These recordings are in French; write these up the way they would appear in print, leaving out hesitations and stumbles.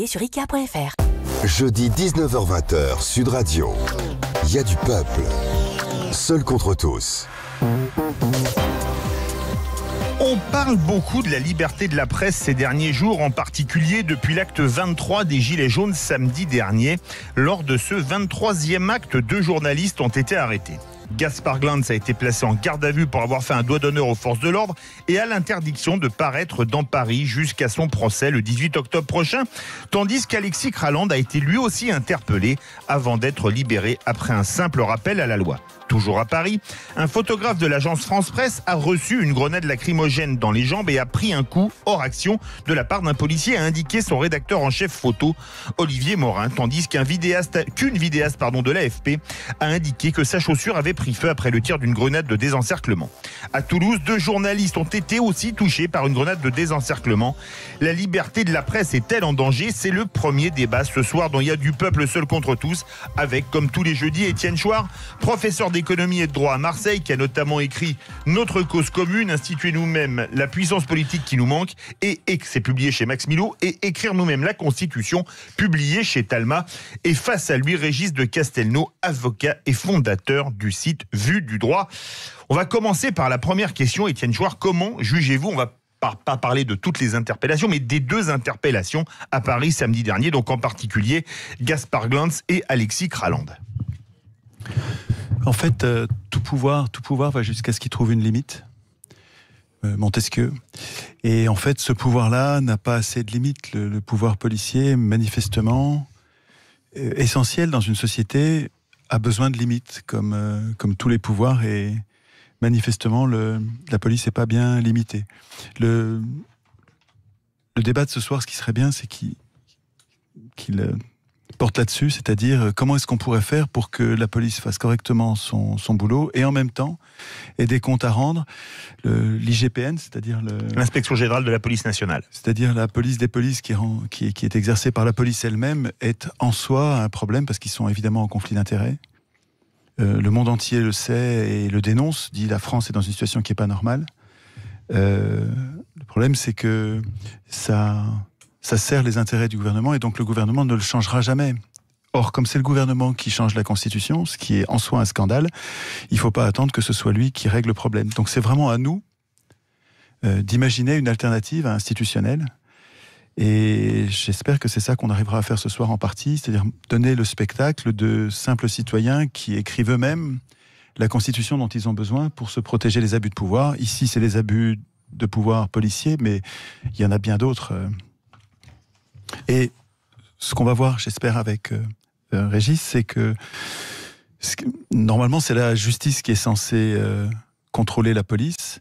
Et sur Ikea.fr. Jeudi 19h-20h, Sud Radio. Il y a du peuple. Seul contre tous. On parle beaucoup de la liberté de la presse ces derniers jours, en particulier depuis l'acte 23 des Gilets jaunes samedi dernier. Lors de ce 23e acte, 2 journalistes ont été arrêtés. Gaspard Glantz a été placé en garde à vue pour avoir fait un doigt d'honneur aux forces de l'ordre et a l'interdiction de paraître dans Paris jusqu'à son procès le 18 octobre prochain, tandis qu'Alexis Kraland a été lui aussi interpellé avant d'être libéré après un simple rappel à la loi. Toujours à Paris, un photographe de l'agence France Presse a reçu une grenade lacrymogène dans les jambes et a pris un coup hors action de la part d'un policier, a indiqué son rédacteur en chef photo, Olivier Morin, tandis qu'une vidéaste de l'AFP a indiqué que sa chaussure avait pris feu après le tir d'une grenade de désencerclement. À Toulouse, 2 journalistes ont été aussi touchés par une grenade de désencerclement. La liberté de la presse est-elle en danger ? C'est le premier débat ce soir dont il y a du peuple seul contre tous, avec, comme tous les jeudis, Étienne Chouard, professeur d'économie et de droit à Marseille, qui a notamment écrit Notre cause commune, instituer nous-mêmes la puissance politique qui nous manque, et c'est publié chez Max Milo, et écrire nous-mêmes la Constitution, publié chez Talma. Et face à lui, Régis de Castelnau, avocat et fondateur du site Vue du droit. On va commencer par la première question, Étienne Chouard. Comment jugez-vous, on va pas parler de toutes les interpellations, mais des 2 interpellations à Paris samedi dernier, donc en particulier Gaspard Glantz et Alexis Kraland. En fait, tout pouvoir va jusqu'à ce qu'il trouve une limite. Montesquieu. Et en fait, ce pouvoir-là n'a pas assez de limites. Le pouvoir policier, manifestement, essentiel dans une société, a besoin de limites, comme tous les pouvoirs. Et manifestement, la police n'est pas bien limitée. Le débat de ce soir, ce qui serait bien, c'est qu'il porte là-dessus, c'est-à-dire comment est-ce qu'on pourrait faire pour que la police fasse correctement son boulot et en même temps ait des comptes à rendre. L'IGPN, c'est-à-dire l'Inspection générale de la police nationale, c'est-à-dire la police des polices qui est exercée par la police elle-même, est en soi un problème parce qu'ils sont évidemment en conflit d'intérêts. Le monde entier le sait et le dénonce, dit la France est dans une situation qui n'est pas normale. Le problème, c'est que ça sert les intérêts du gouvernement et donc le gouvernement ne le changera jamais. Or, comme c'est le gouvernement qui change la Constitution, ce qui est en soi un scandale, il ne faut pas attendre que ce soit lui qui règle le problème. Donc c'est vraiment à nous d'imaginer une alternative institutionnelle. Et j'espère que c'est ça qu'on arrivera à faire ce soir en partie, c'est-à-dire donner le spectacle de simples citoyens qui écrivent eux-mêmes la Constitution dont ils ont besoin pour se protéger des abus de pouvoir. Ici, c'est les abus de pouvoir policiers, mais il y en a bien d'autres. Et ce qu'on va voir, j'espère, avec Régis, c'est que normalement, c'est la justice qui est censée contrôler la police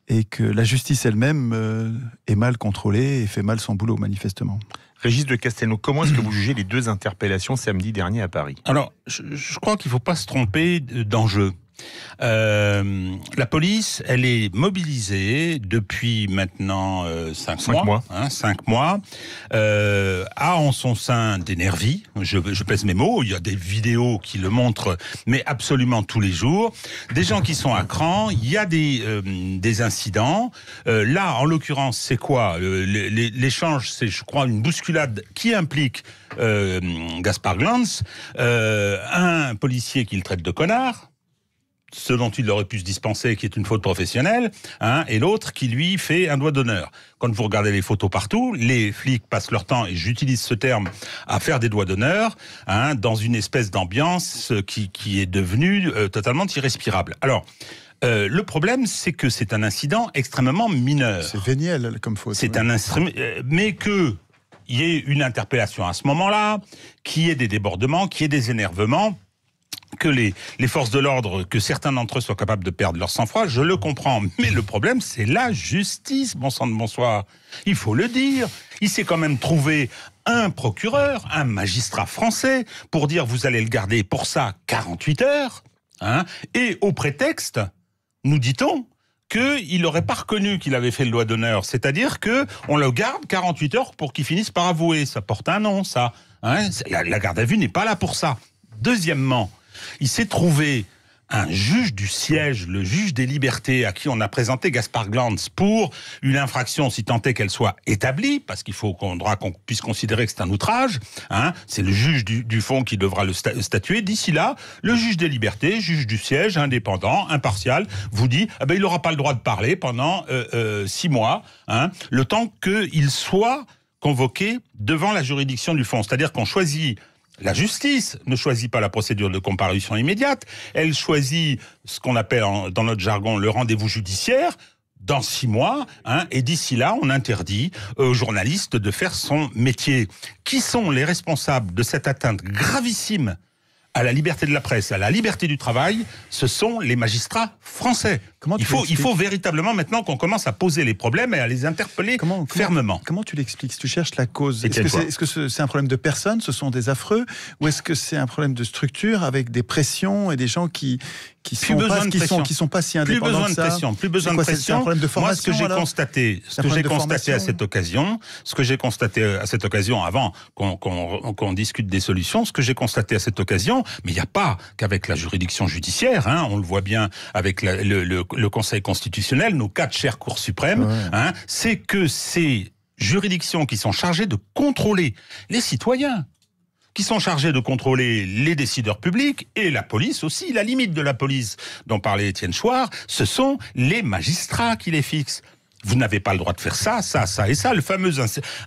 et que la justice elle-même est mal contrôlée et fait mal son boulot, manifestement. Régis de Castelnau, comment est-ce que vous jugez les 2 interpellations samedi dernier à Paris ? Alors, je crois qu'il ne faut pas se tromper d'enjeu. La police, elle est mobilisée depuis maintenant 5 mois. 5 mois. A en son sein des nervis. Je pèse mes mots. Il y a des vidéos qui le montrent, mais absolument tous les jours. Des gens qui sont à cran. Il y a des incidents. Là, en l'occurrence, c'est quoi ? L'échange, c'est, je crois, une bousculade qui implique Gaspard Glantz, un policier qu'il traite de connard, ce dont il aurait pu se dispenser, qui est une faute professionnelle, et l'autre qui lui fait un doigt d'honneur. Quand vous regardez les photos partout, les flics passent leur temps, et j'utilise ce terme, à faire des doigts d'honneur, dans une espèce d'ambiance qui est devenue totalement irrespirable. Alors, le problème, c'est que c'est un incident extrêmement mineur. C'est véniel comme faute. C'est un instrument, mais que il y ait une interpellation à ce moment-là, qu'il y ait des débordements, qu'il y ait des énervements, que les forces de l'ordre, que certains d'entre eux soient capables de perdre leur sang-froid, je le comprends. Mais le problème, c'est la justice, bon sang de bonsoir. Il faut le dire. Il s'est quand même trouvé un procureur, un magistrat français, pour dire vous allez le garder pour ça 48 heures. Et au prétexte, nous dit-on, qu'il n'aurait pas reconnu qu'il avait fait le doigt d'honneur. C'est-à-dire qu'on le garde 48 heures pour qu'il finisse par avouer. Ça porte un nom, ça. La garde à vue n'est pas là pour ça. Deuxièmement, il s'est trouvé un juge du siège, le juge des libertés, à qui on a présenté Gaspard Glanz pour une infraction, si tant est qu'elle soit établie, parce qu'il faut qu'on puisse considérer que c'est un outrage, hein, c'est le juge du fond qui devra le statuer. D'ici là, le juge des libertés, juge du siège, indépendant, impartial, vous dit il n'aura pas le droit de parler pendant 6 mois, hein, le temps qu'il soit convoqué devant la juridiction du fond. C'est-à-dire qu'on choisit... La justice ne choisit pas la procédure de comparution immédiate, elle choisit ce qu'on appelle dans notre jargon le rendez-vous judiciaire dans 6 mois, hein, et d'ici là, on interdit aux journalistes de faire son métier. Qui sont les responsables de cette atteinte gravissime à la liberté de la presse, à la liberté du travail? Ce sont les magistrats français. Il faut véritablement maintenant qu'on commence à poser les problèmes et à les interpeller fermement. Comment tu l'expliques? Si tu cherches la cause, est-ce que c'est un problème de personnes, ce sont des affreux, ou est-ce que c'est un problème de structure avec des pressions et des gens qui sont pas si indépendants que ça? Plus besoin de pression. C'est un problème de formation. Moi, ce que j'ai constaté à cette occasion, avant qu'on discute des solutions, ce que j'ai constaté à cette occasion, mais il n'y a pas qu'avec la juridiction judiciaire, hein, on le voit bien avec le Conseil constitutionnel, nos 4 chères cours suprêmes, hein, c'est que ces juridictions qui sont chargées de contrôler les citoyens, qui sont chargés de contrôler les décideurs publics et la police aussi. La limite de la police dont parlait Étienne Chouard, ce sont les magistrats qui les fixent. Vous n'avez pas le droit de faire ça, ça, ça et ça. Le fameux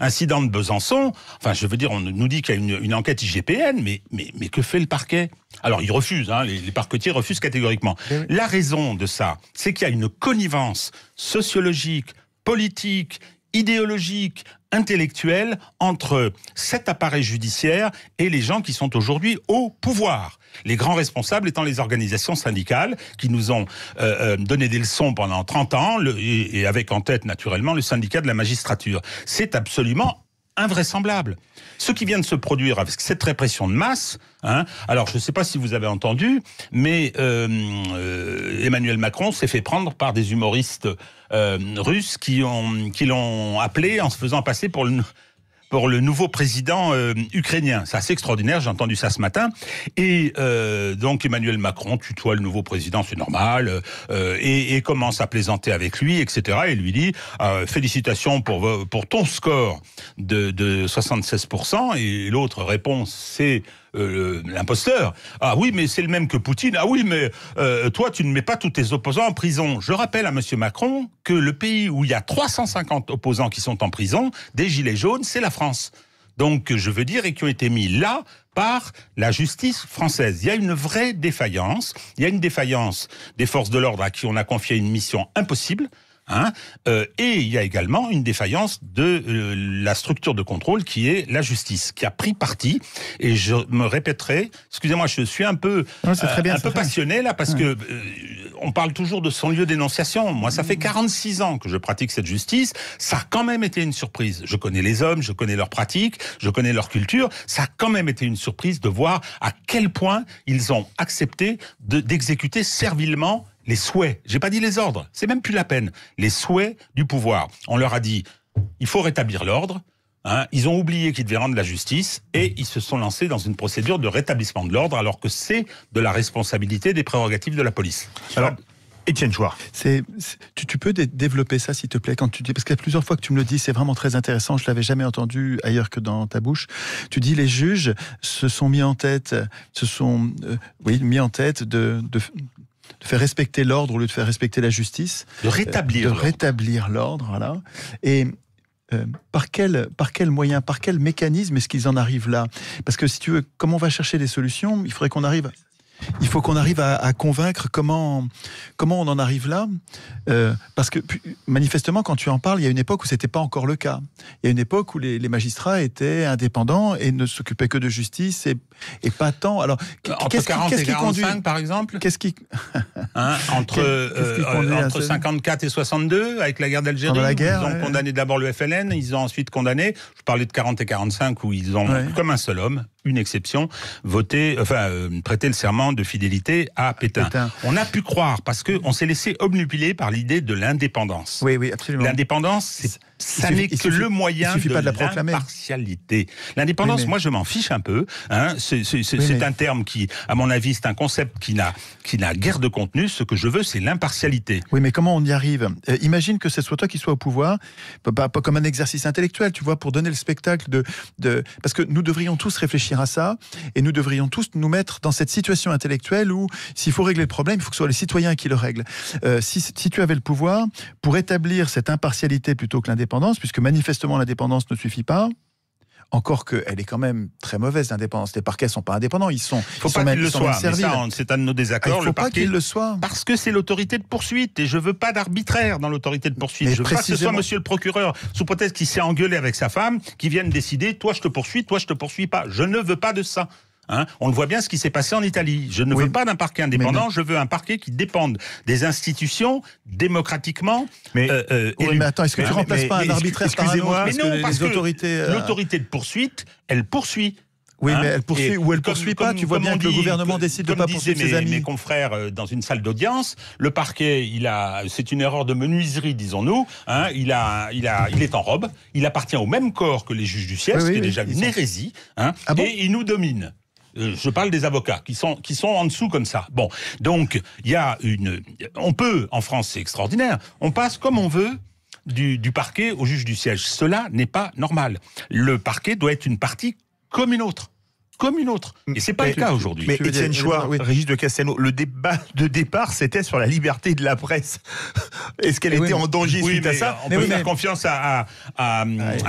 incident de Besançon, enfin, je veux dire, on nous dit qu'il y a une enquête IGPN, mais que fait le parquet? Alors, ils refusent, hein, les parquetiers refusent catégoriquement. La raison de ça, c'est qu'il y a une connivence sociologique, politique, idéologique, intellectuelle entre cet appareil judiciaire et les gens qui sont aujourd'hui au pouvoir. Les grands responsables étant les organisations syndicales qui nous ont donné des leçons pendant 30 ans et avec en tête naturellement le syndicat de la magistrature. C'est absolument invraisemblable. Ce qui vient de se produire avec cette répression de masse, hein, alors je ne sais pas si vous avez entendu, mais Emmanuel Macron s'est fait prendre par des humoristes russes qui l'ont appelé en se faisant passer pour le nouveau président ukrainien. C'est assez extraordinaire, j'ai entendu ça ce matin. Et donc Emmanuel Macron tutoie le nouveau président, c'est normal, et commence à plaisanter avec lui, etc. Et lui dit félicitations pour ton score de 76%. Et l'autre réponse, c'est l'imposteur. Ah oui, mais c'est le même que Poutine. Ah oui, mais toi, tu ne mets pas tous tes opposants en prison. Je rappelle à monsieur Macron que le pays où il y a 350 opposants qui sont en prison, des gilets jaunes, c'est la France. Donc, je veux dire, et qui ont été mis là par la justice française. Il y a une vraie défaillance. Il y a une défaillance des forces de l'ordre à qui on a confié une mission impossible. Hein, et il y a également une défaillance de la structure de contrôle qui est la justice, qui a pris parti. Et je me répéterai, excusez-moi, je suis un peu passionné là parce que on parle toujours de son lieu d'énonciation. Moi, ça fait 46 ans que je pratique cette justice. Ça a quand même été une surprise. Je connais les hommes, je connais leurs pratiques, je connais leur culture. Ça a quand même été une surprise de voir à quel point ils ont accepté d'exécuter servilement les souhaits, j'ai pas dit les ordres, c'est même plus la peine, les souhaits du pouvoir. On leur a dit, il faut rétablir l'ordre, hein, ils ont oublié qu'ils devaient rendre la justice et ils se sont lancés dans une procédure de rétablissement de l'ordre alors que c'est de la responsabilité des prérogatives de la police. Alors, Étienne Chouard. Tu peux développer ça, s'il te plaît, quand tu dis, parce qu'il y a plusieurs fois que tu me le dis, c'est vraiment très intéressant, je l'avais jamais entendu ailleurs que dans ta bouche. Tu dis, les juges se sont mis en tête, de faire respecter l'ordre au lieu de faire respecter la justice. De rétablir l'ordre, voilà. Et par quel moyen, par quel mécanisme est-ce qu'ils en arrivent là? Parce que si tu veux, comme on va chercher des solutions, il faut qu'on arrive à convaincre comment on en arrive là. Parce que manifestement, quand tu en parles, il y a une époque où c'était pas encore le cas. Il y a une époque où les magistrats étaient indépendants et ne s'occupaient que de justice et pas tant. Alors, entre 40 et 45, par exemple. Qu'est-ce qui entre 54 et 62, avec la guerre d'Algérie, ils ont condamné d'abord le FLN, ils ont ensuite condamné. Je parlais de 40 et 45 où ils ont, comme un seul homme, une exception, prêté le serment de fidélité à Pétain. On a pu croire, parce qu'on s'est laissé obnubiler par l'idée de l'indépendance. Oui, absolument. L'indépendance, Ça n'est que le moyen de l'impartialité. L'indépendance, moi je m'en fiche un peu. Hein. C'est un terme qui, à mon avis, c'est un concept qui n'a guère de contenu. Ce que je veux, c'est l'impartialité. Oui, mais comment on y arrive ? Imagine que ce soit toi qui sois au pouvoir, pas comme un exercice intellectuel, tu vois, pour donner le spectacle parce que nous devrions tous réfléchir à ça, et nous devrions tous nous mettre dans cette situation intellectuelle où, s'il faut régler le problème, il faut que ce soit les citoyens qui le règlent. Si tu avais le pouvoir, pour établir cette impartialité plutôt que l'indépendance, puisque manifestement l'indépendance ne suffit pas, encore qu'elle est quand même très mauvaise, l'indépendance. Les parquets ne sont pas indépendants, il faut pas qu'ils le soient, mais ça, c'est un de nos désaccords. Il ne faut pas qu'ils le soient. Parce que c'est l'autorité de poursuite, et je ne veux pas d'arbitraire dans l'autorité de poursuite. Je ne veux pas que ce soit monsieur le procureur, sous prétexte qu'il s'est engueulé avec sa femme, qui vienne décider, toi je te poursuis, toi je te poursuis pas. Je ne veux pas de ça. Hein, on le voit bien ce qui s'est passé en Italie. Je ne veux pas d'un parquet indépendant, je veux un parquet qui dépende des institutions démocratiquement mais attends, est-ce que tu ne remplaces pas un arbitraire par un autre ? Mais non, parce que l'autorité de poursuite, elle poursuit. Oui, mais elle poursuit ou elle ne poursuit pas. Tu vois bien que le gouvernement décide de ne pas poursuivre ses amis. Mes confrères dans une salle d'audience, le parquet, c'est une erreur de menuiserie, disons-nous. Hein, il est en robe. Il appartient au même corps que les juges du siège, ce qui est déjà une hérésie. Hein, et il nous domine. Je parle des avocats qui sont en dessous comme ça. Bon, donc on peut, en France, c'est extraordinaire. On passe comme on veut du parquet au juge du siège. Cela n'est pas normal. Le parquet doit être une partie comme une autre. Et c'est pas le cas aujourd'hui. Mais Étienne Chouard, Régis de Castelnau, le débat de départ, c'était sur la liberté de la presse. Est-ce qu'elle était en danger suite à ça ? On peut faire confiance à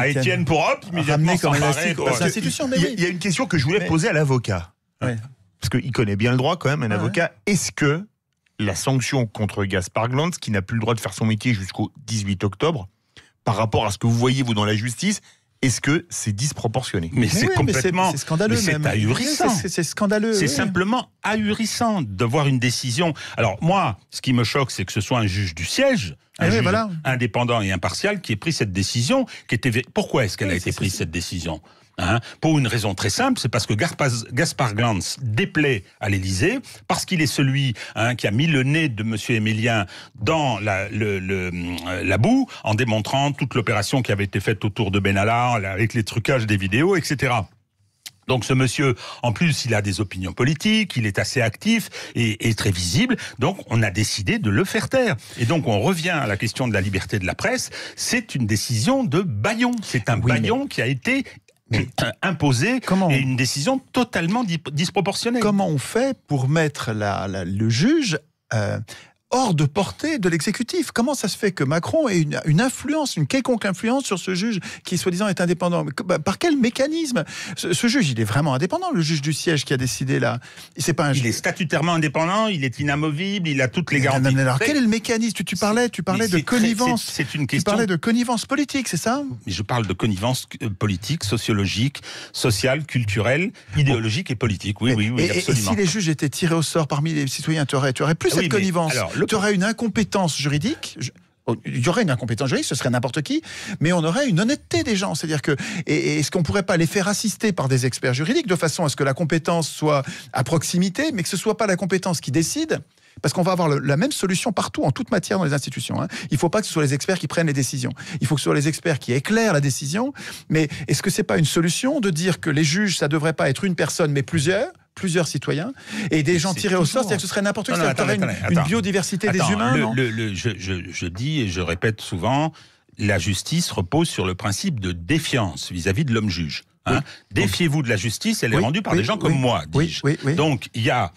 Étienne pour immédiatement s'emparer. Il y a une question que je voulais poser à l'avocat. Parce qu'il connaît bien le droit quand même, un avocat. Est-ce que la sanction contre Gaspard Glantz, qui n'a plus le droit de faire son métier jusqu'au 18 octobre, par rapport à ce que vous voyez, vous, dans la justice, est-ce que c'est disproportionné ? Mais c'est complètement... C'est scandaleux. C'est ahurissant. C'est scandaleux. C'est simplement ahurissant de voir une décision. Alors moi, ce qui me choque, c'est que ce soit un juge du siège, juge indépendant et impartial, qui ait pris cette décision. Pourquoi est-ce qu'elle a été prise, cette décision ? Pour une raison très simple, c'est parce que Gaspard Glantz déplaît à l'Élysée, parce qu'il est celui qui a mis le nez de M. Émilien dans la boue, en démontrant toute l'opération qui avait été faite autour de Benalla, avec les trucages des vidéos, etc. Donc ce monsieur, en plus, il a des opinions politiques, il est assez actif et très visible, donc on a décidé de le faire taire. Et donc on revient à la question de la liberté de la presse, c'est une décision de bâillon, c'est un bâillon qui a été imposé et une décision totalement disproportionnée. Comment on fait pour mettre le juge hors de portée de l'exécutif? Comment ça se fait que Macron ait une influence, une quelconque influence sur ce juge qui, soi-disant, est indépendant? Par quel mécanisme? Ce juge, il est vraiment indépendant, le juge du siège qui a décidé là. Il est statutairement indépendant, il est inamovible, il a toutes les garanties. Alors, quel est le mécanisme? Tu parlais de connivence. C'est une question. Tu parlais de connivence politique, c'est ça? Mais je parle de connivence politique, sociologique, sociale, culturelle, idéologique et politique. Oui, absolument. Et si les juges étaient tirés au sort parmi les citoyens, tu aurais plus cette connivence. Tu aurais une incompétence juridique. Il y aurait une incompétence juridique, ce serait n'importe qui, mais on aurait une honnêteté des gens. C'est-à-dire que, est-ce qu'on pourrait pas les faire assister par des experts juridiques de façon à ce que la compétence soit à proximité, mais que ce soit pas la compétence qui décide? Parce qu'on va avoir la même solution partout, en toute matière dans les institutions. Il ne faut pas que ce soit les experts qui prennent les décisions. Il faut que ce soit les experts qui éclairent la décision. Mais est-ce que c'est pas une solution de dire que les juges, ça devrait pas être une personne, mais plusieurs citoyens, et des gens tirés au sort, c'est-à-dire que ce serait n'importe qui, ça aurait une biodiversité des humains, non? Je dis et je répète souvent, la justice repose sur le principe de défiance vis-à-vis de l'homme juge. Défiez-vous de la justice, elle est rendue par des gens comme moi, dis-je. Donc, il y a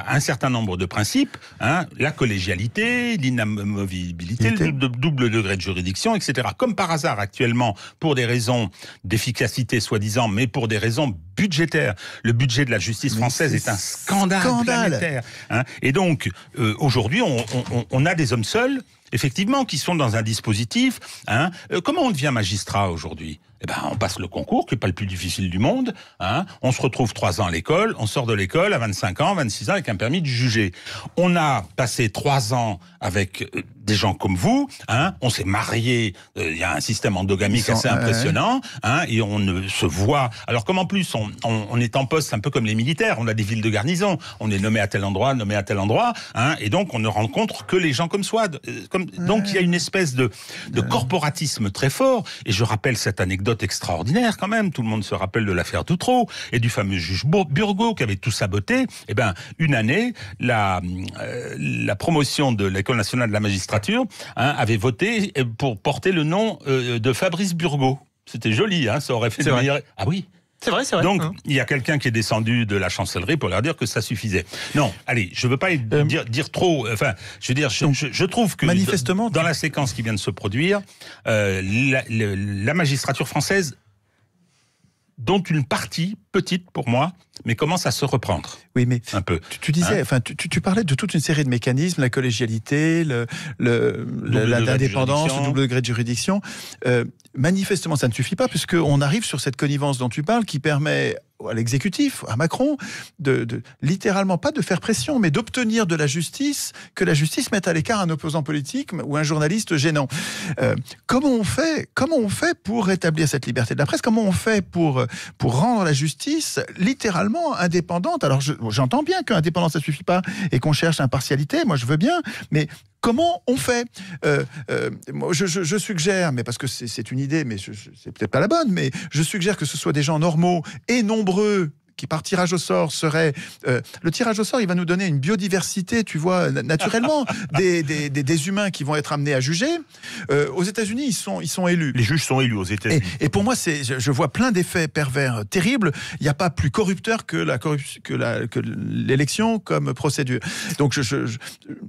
un certain nombre de principes, la collégialité, l'inamovibilité, le double degré de juridiction, etc. Comme par hasard, actuellement, pour des raisons d'efficacité, soi-disant, mais pour des raisons budgétaires, le budget de la justice française est un scandale planétaire. Et donc, aujourd'hui, on a des hommes seuls, effectivement, qui sont dans un dispositif. Comment on devient magistrat aujourd'hui ? on passe le concours, qui n'est pas le plus difficile du monde. On se retrouve 3 ans à l'école, on sort de l'école à 25 ans, 26 ans avec un permis de juger. On a passé 3 ans avec des gens comme vous. On s'est mariés. Il y a un système endogamique assez impressionnant. Et on se voit. Alors comme en plus on est en poste un peu comme les militaires, on a des villes de garnison. On est nommé à tel endroit, et donc on ne rencontre que les gens comme soi. Donc il y a une espèce de corporatisme très fort. Et je rappelle cette anecdote extraordinaire quand même. Tout le monde se rappelle de l'affaire Doutreau et du fameux juge Burgot qui avait tout saboté. Une année, la promotion de l'École nationale de la magistrature avait voté pour porter le nom de Fabrice Burgot. C'était joli, ça aurait fait... Ah oui. C'est vrai. Donc, il y a quelqu'un qui est descendu de la chancellerie pour leur dire que ça suffisait. Non, allez, je veux pas dire trop... Enfin, je veux dire, je trouve que manifestement, dans la séquence qui vient de se produire, la magistrature française, dont une partie, petite pour moi, mais commence à se reprendre. Oui, mais un peu. Tu disais, tu parlais de toute une série de mécanismes, la collégialité, l'indépendance, le double degré de juridiction. Manifestement, ça ne suffit pas, puisqu'on arrive sur cette connivence dont tu parles, qui permet à l'exécutif, à Macron, de littéralement pas de faire pression, mais d'obtenir de la justice, que la justice mette à l'écart un opposant politique ou un journaliste gênant. Comment on fait pour rétablir cette liberté de la presse? Comment on fait pour rendre la justice littéralement indépendante? Alors j'entends bien qu'indépendance ça suffit pas et qu'on cherche impartialité, moi je veux bien, mais comment on fait? Moi, je suggère, mais parce que c'est une idée, mais c'est peut-être pas la bonne, mais je suggère que ce soit des gens normaux et nombreux qui par tirage au sort serait... le tirage au sort, il va nous donner une biodiversité, tu vois, naturellement, des humains qui vont être amenés à juger. Aux États-Unis, ils sont élus. Les juges sont élus aux États-Unis. Et pour moi, je vois plein d'effets pervers terribles. Il n'y a pas plus corrupteur que l'élection comme procédure. Donc,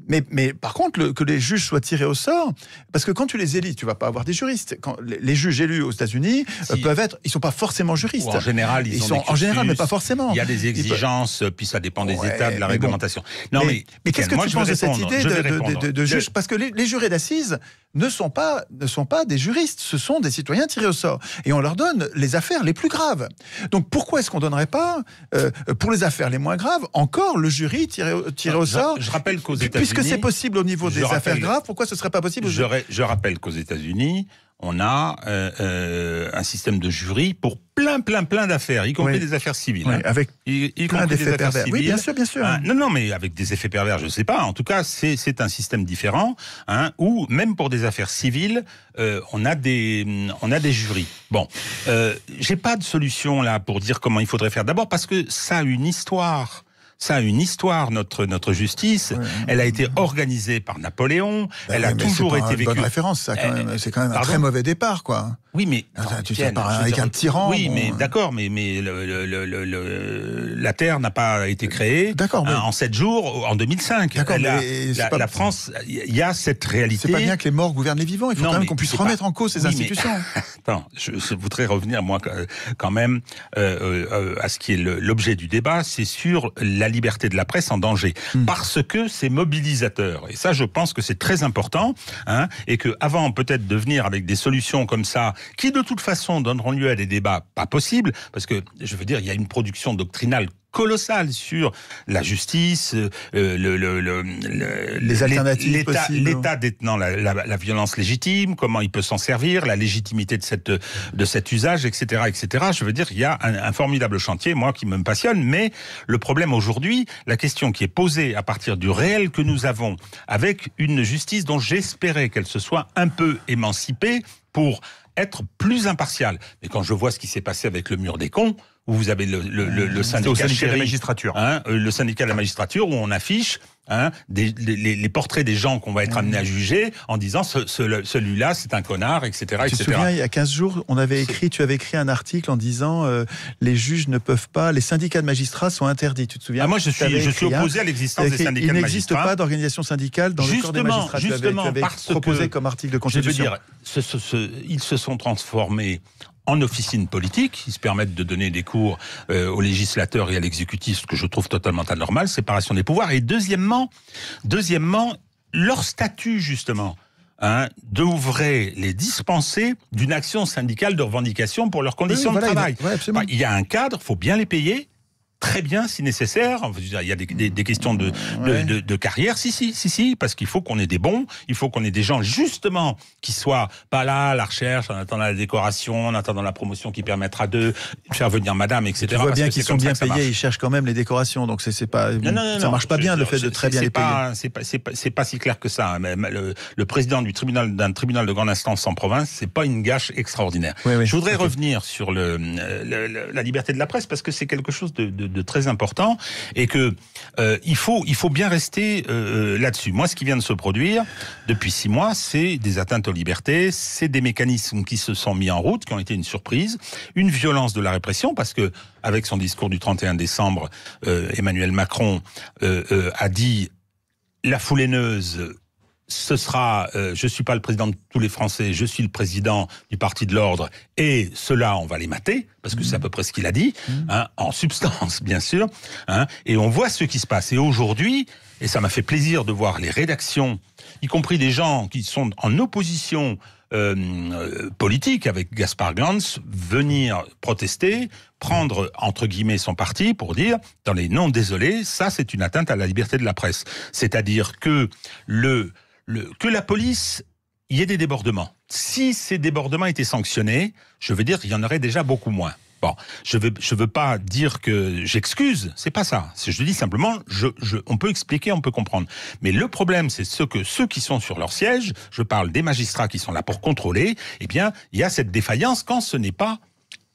mais par contre, que les juges soient tirés au sort, parce que quand tu les élis, tu ne vas pas avoir des juristes. Quand les juges élus aux États-Unis peuvent être... Ils ne sont pas forcément juristes. Ou en général, ils sont en général, mais pas forcément. Il y a des exigences, puis ça dépend des États, de la réglementation. Non, mais qu'est-ce que tu penses de cette idée de juge? Parce que les jurés d'assises ne sont pas des juristes, ce sont des citoyens tirés au sort. Et on leur donne les affaires les plus graves. Donc pourquoi est-ce qu'on ne donnerait pas, pour les affaires les moins graves, encore le jury tiré au sort? Je rappelle qu'aux États-Unis... Puisque c'est possible au niveau des affaires graves, pourquoi ce ne serait pas possible? Je rappelle qu'aux États-Unis, on a un système de jury pour plein d'affaires, y compris des affaires civiles. Oui, avec plein d'effets pervers. Oui, bien sûr. Non, mais avec des effets pervers, je ne sais pas. En tout cas, c'est un système différent, où même pour des affaires civiles, on a des jurys. Bon, j'ai pas de solution là pour dire comment il faudrait faire. D'abord parce que ça a une histoire. Notre justice. Ouais. Elle a été organisée par Napoléon. Elle a toujours été vécue. C'est une bonne référence, ça, quand même. C'est quand même un très mauvais départ, quoi. Oui, mais tu sais, avec un tyran. Oui, mais d'accord, mais la Terre n'a pas été créée en 7 jours en 2005. D'accord, la France, il y a cette réalité. C'est pas bien que les morts gouvernent les vivants. Il faut quand même qu'on puisse remettre en cause ces institutions. Attends, je voudrais revenir moi quand même à ce qui est l'objet du débat, c'est sur la liberté de la presse en danger, parce que c'est mobilisateur. Et ça, je pense que c'est très important, et que avant peut-être de venir avec des solutions comme ça, qui de toute façon donneront lieu à des débats pas possibles, parce que je veux dire, il y a une production doctrinale colossale sur la justice, les alternatives possibles, l'État détenant la violence légitime, comment il peut s'en servir, la légitimité de cet usage, etc., etc. Je veux dire, il y a un formidable chantier, moi, qui me passionne, mais le problème aujourd'hui, la question qui est posée à partir du réel que nous avons, avec une justice dont j'espérais qu'elle se soit un peu émancipée pour être plus impartiale. Mais quand je vois ce qui s'est passé avec le mur des cons, où vous avez le syndicat de la magistrature, le syndicat de la magistrature, où on affiche les portraits des gens qu'on va être amenés à juger en disant celui-là c'est un connard, etc. Tu te souviens, il y a 15 jours, tu avais écrit un article en disant les juges ne peuvent pas, les syndicats de magistrats sont interdits, tu te souviens? Moi je suis opposé à l'existence des syndicats de magistrats. Il n'existe pas d'organisation syndicale dans le corps des magistrats. Justement, tu avais proposé comme article de constitution. Je veux dire, ils se sont transformés en officine politique, ils se permettent de donner des cours aux législateurs et à l'exécutif, ce que je trouve totalement anormal, séparation des pouvoirs. Et deuxièmement, leur statut, justement, devraient les dispenser d'une action syndicale de revendication pour leurs conditions de travail. Il y a un cadre, il faut bien les payer. Très bien, si nécessaire. Il y a des questions de carrière. Si, parce qu'il faut qu'on ait des bons, il faut qu'on ait des gens, justement, qui soient pas là à la recherche, en attendant la décoration, en attendant la promotion qui permettra de faire venir madame, etc. Tu vois bien qu'ils sont bien payés, ils cherchent quand même les décorations, donc ça marche pas bien, le fait de très bien les payer. C'est pas si clair que ça. Le président d'un tribunal de grande instance en province, c'est pas une gâche extraordinaire. Je voudrais revenir sur la liberté de la presse, parce que c'est quelque chose de très important, et que il faut bien rester là-dessus. Moi, ce qui vient de se produire depuis 6 mois, c'est des atteintes aux libertés, c'est des mécanismes qui se sont mis en route, qui ont été une surprise, une violence de la répression, parce que avec son discours du 31 décembre, Emmanuel Macron a dit la foule haineuse. Ce sera, je suis pas le président de tous les Français, je suis le président du Parti de l'Ordre, et ceux-là, on va les mater, parce que c'est à peu près ce qu'il a dit, en substance, bien sûr, et on voit ce qui se passe. Et aujourd'hui, et ça m'a fait plaisir de voir les rédactions, y compris des gens qui sont en opposition politique avec Gaspard Glanz, venir protester, prendre entre guillemets son parti pour dire, dans les non désolé, ça c'est une atteinte à la liberté de la presse. C'est-à-dire que que la police, il y ait des débordements. Si ces débordements étaient sanctionnés, je veux dire qu'il y en aurait déjà beaucoup moins. Bon, je veux pas dire que j'excuse, c'est pas ça. Je dis simplement, on peut expliquer, on peut comprendre. Mais le problème, c'est que ceux qui sont sur leur siège, je parle des magistrats qui sont là pour contrôler, eh bien, il y a cette défaillance quand ce n'est pas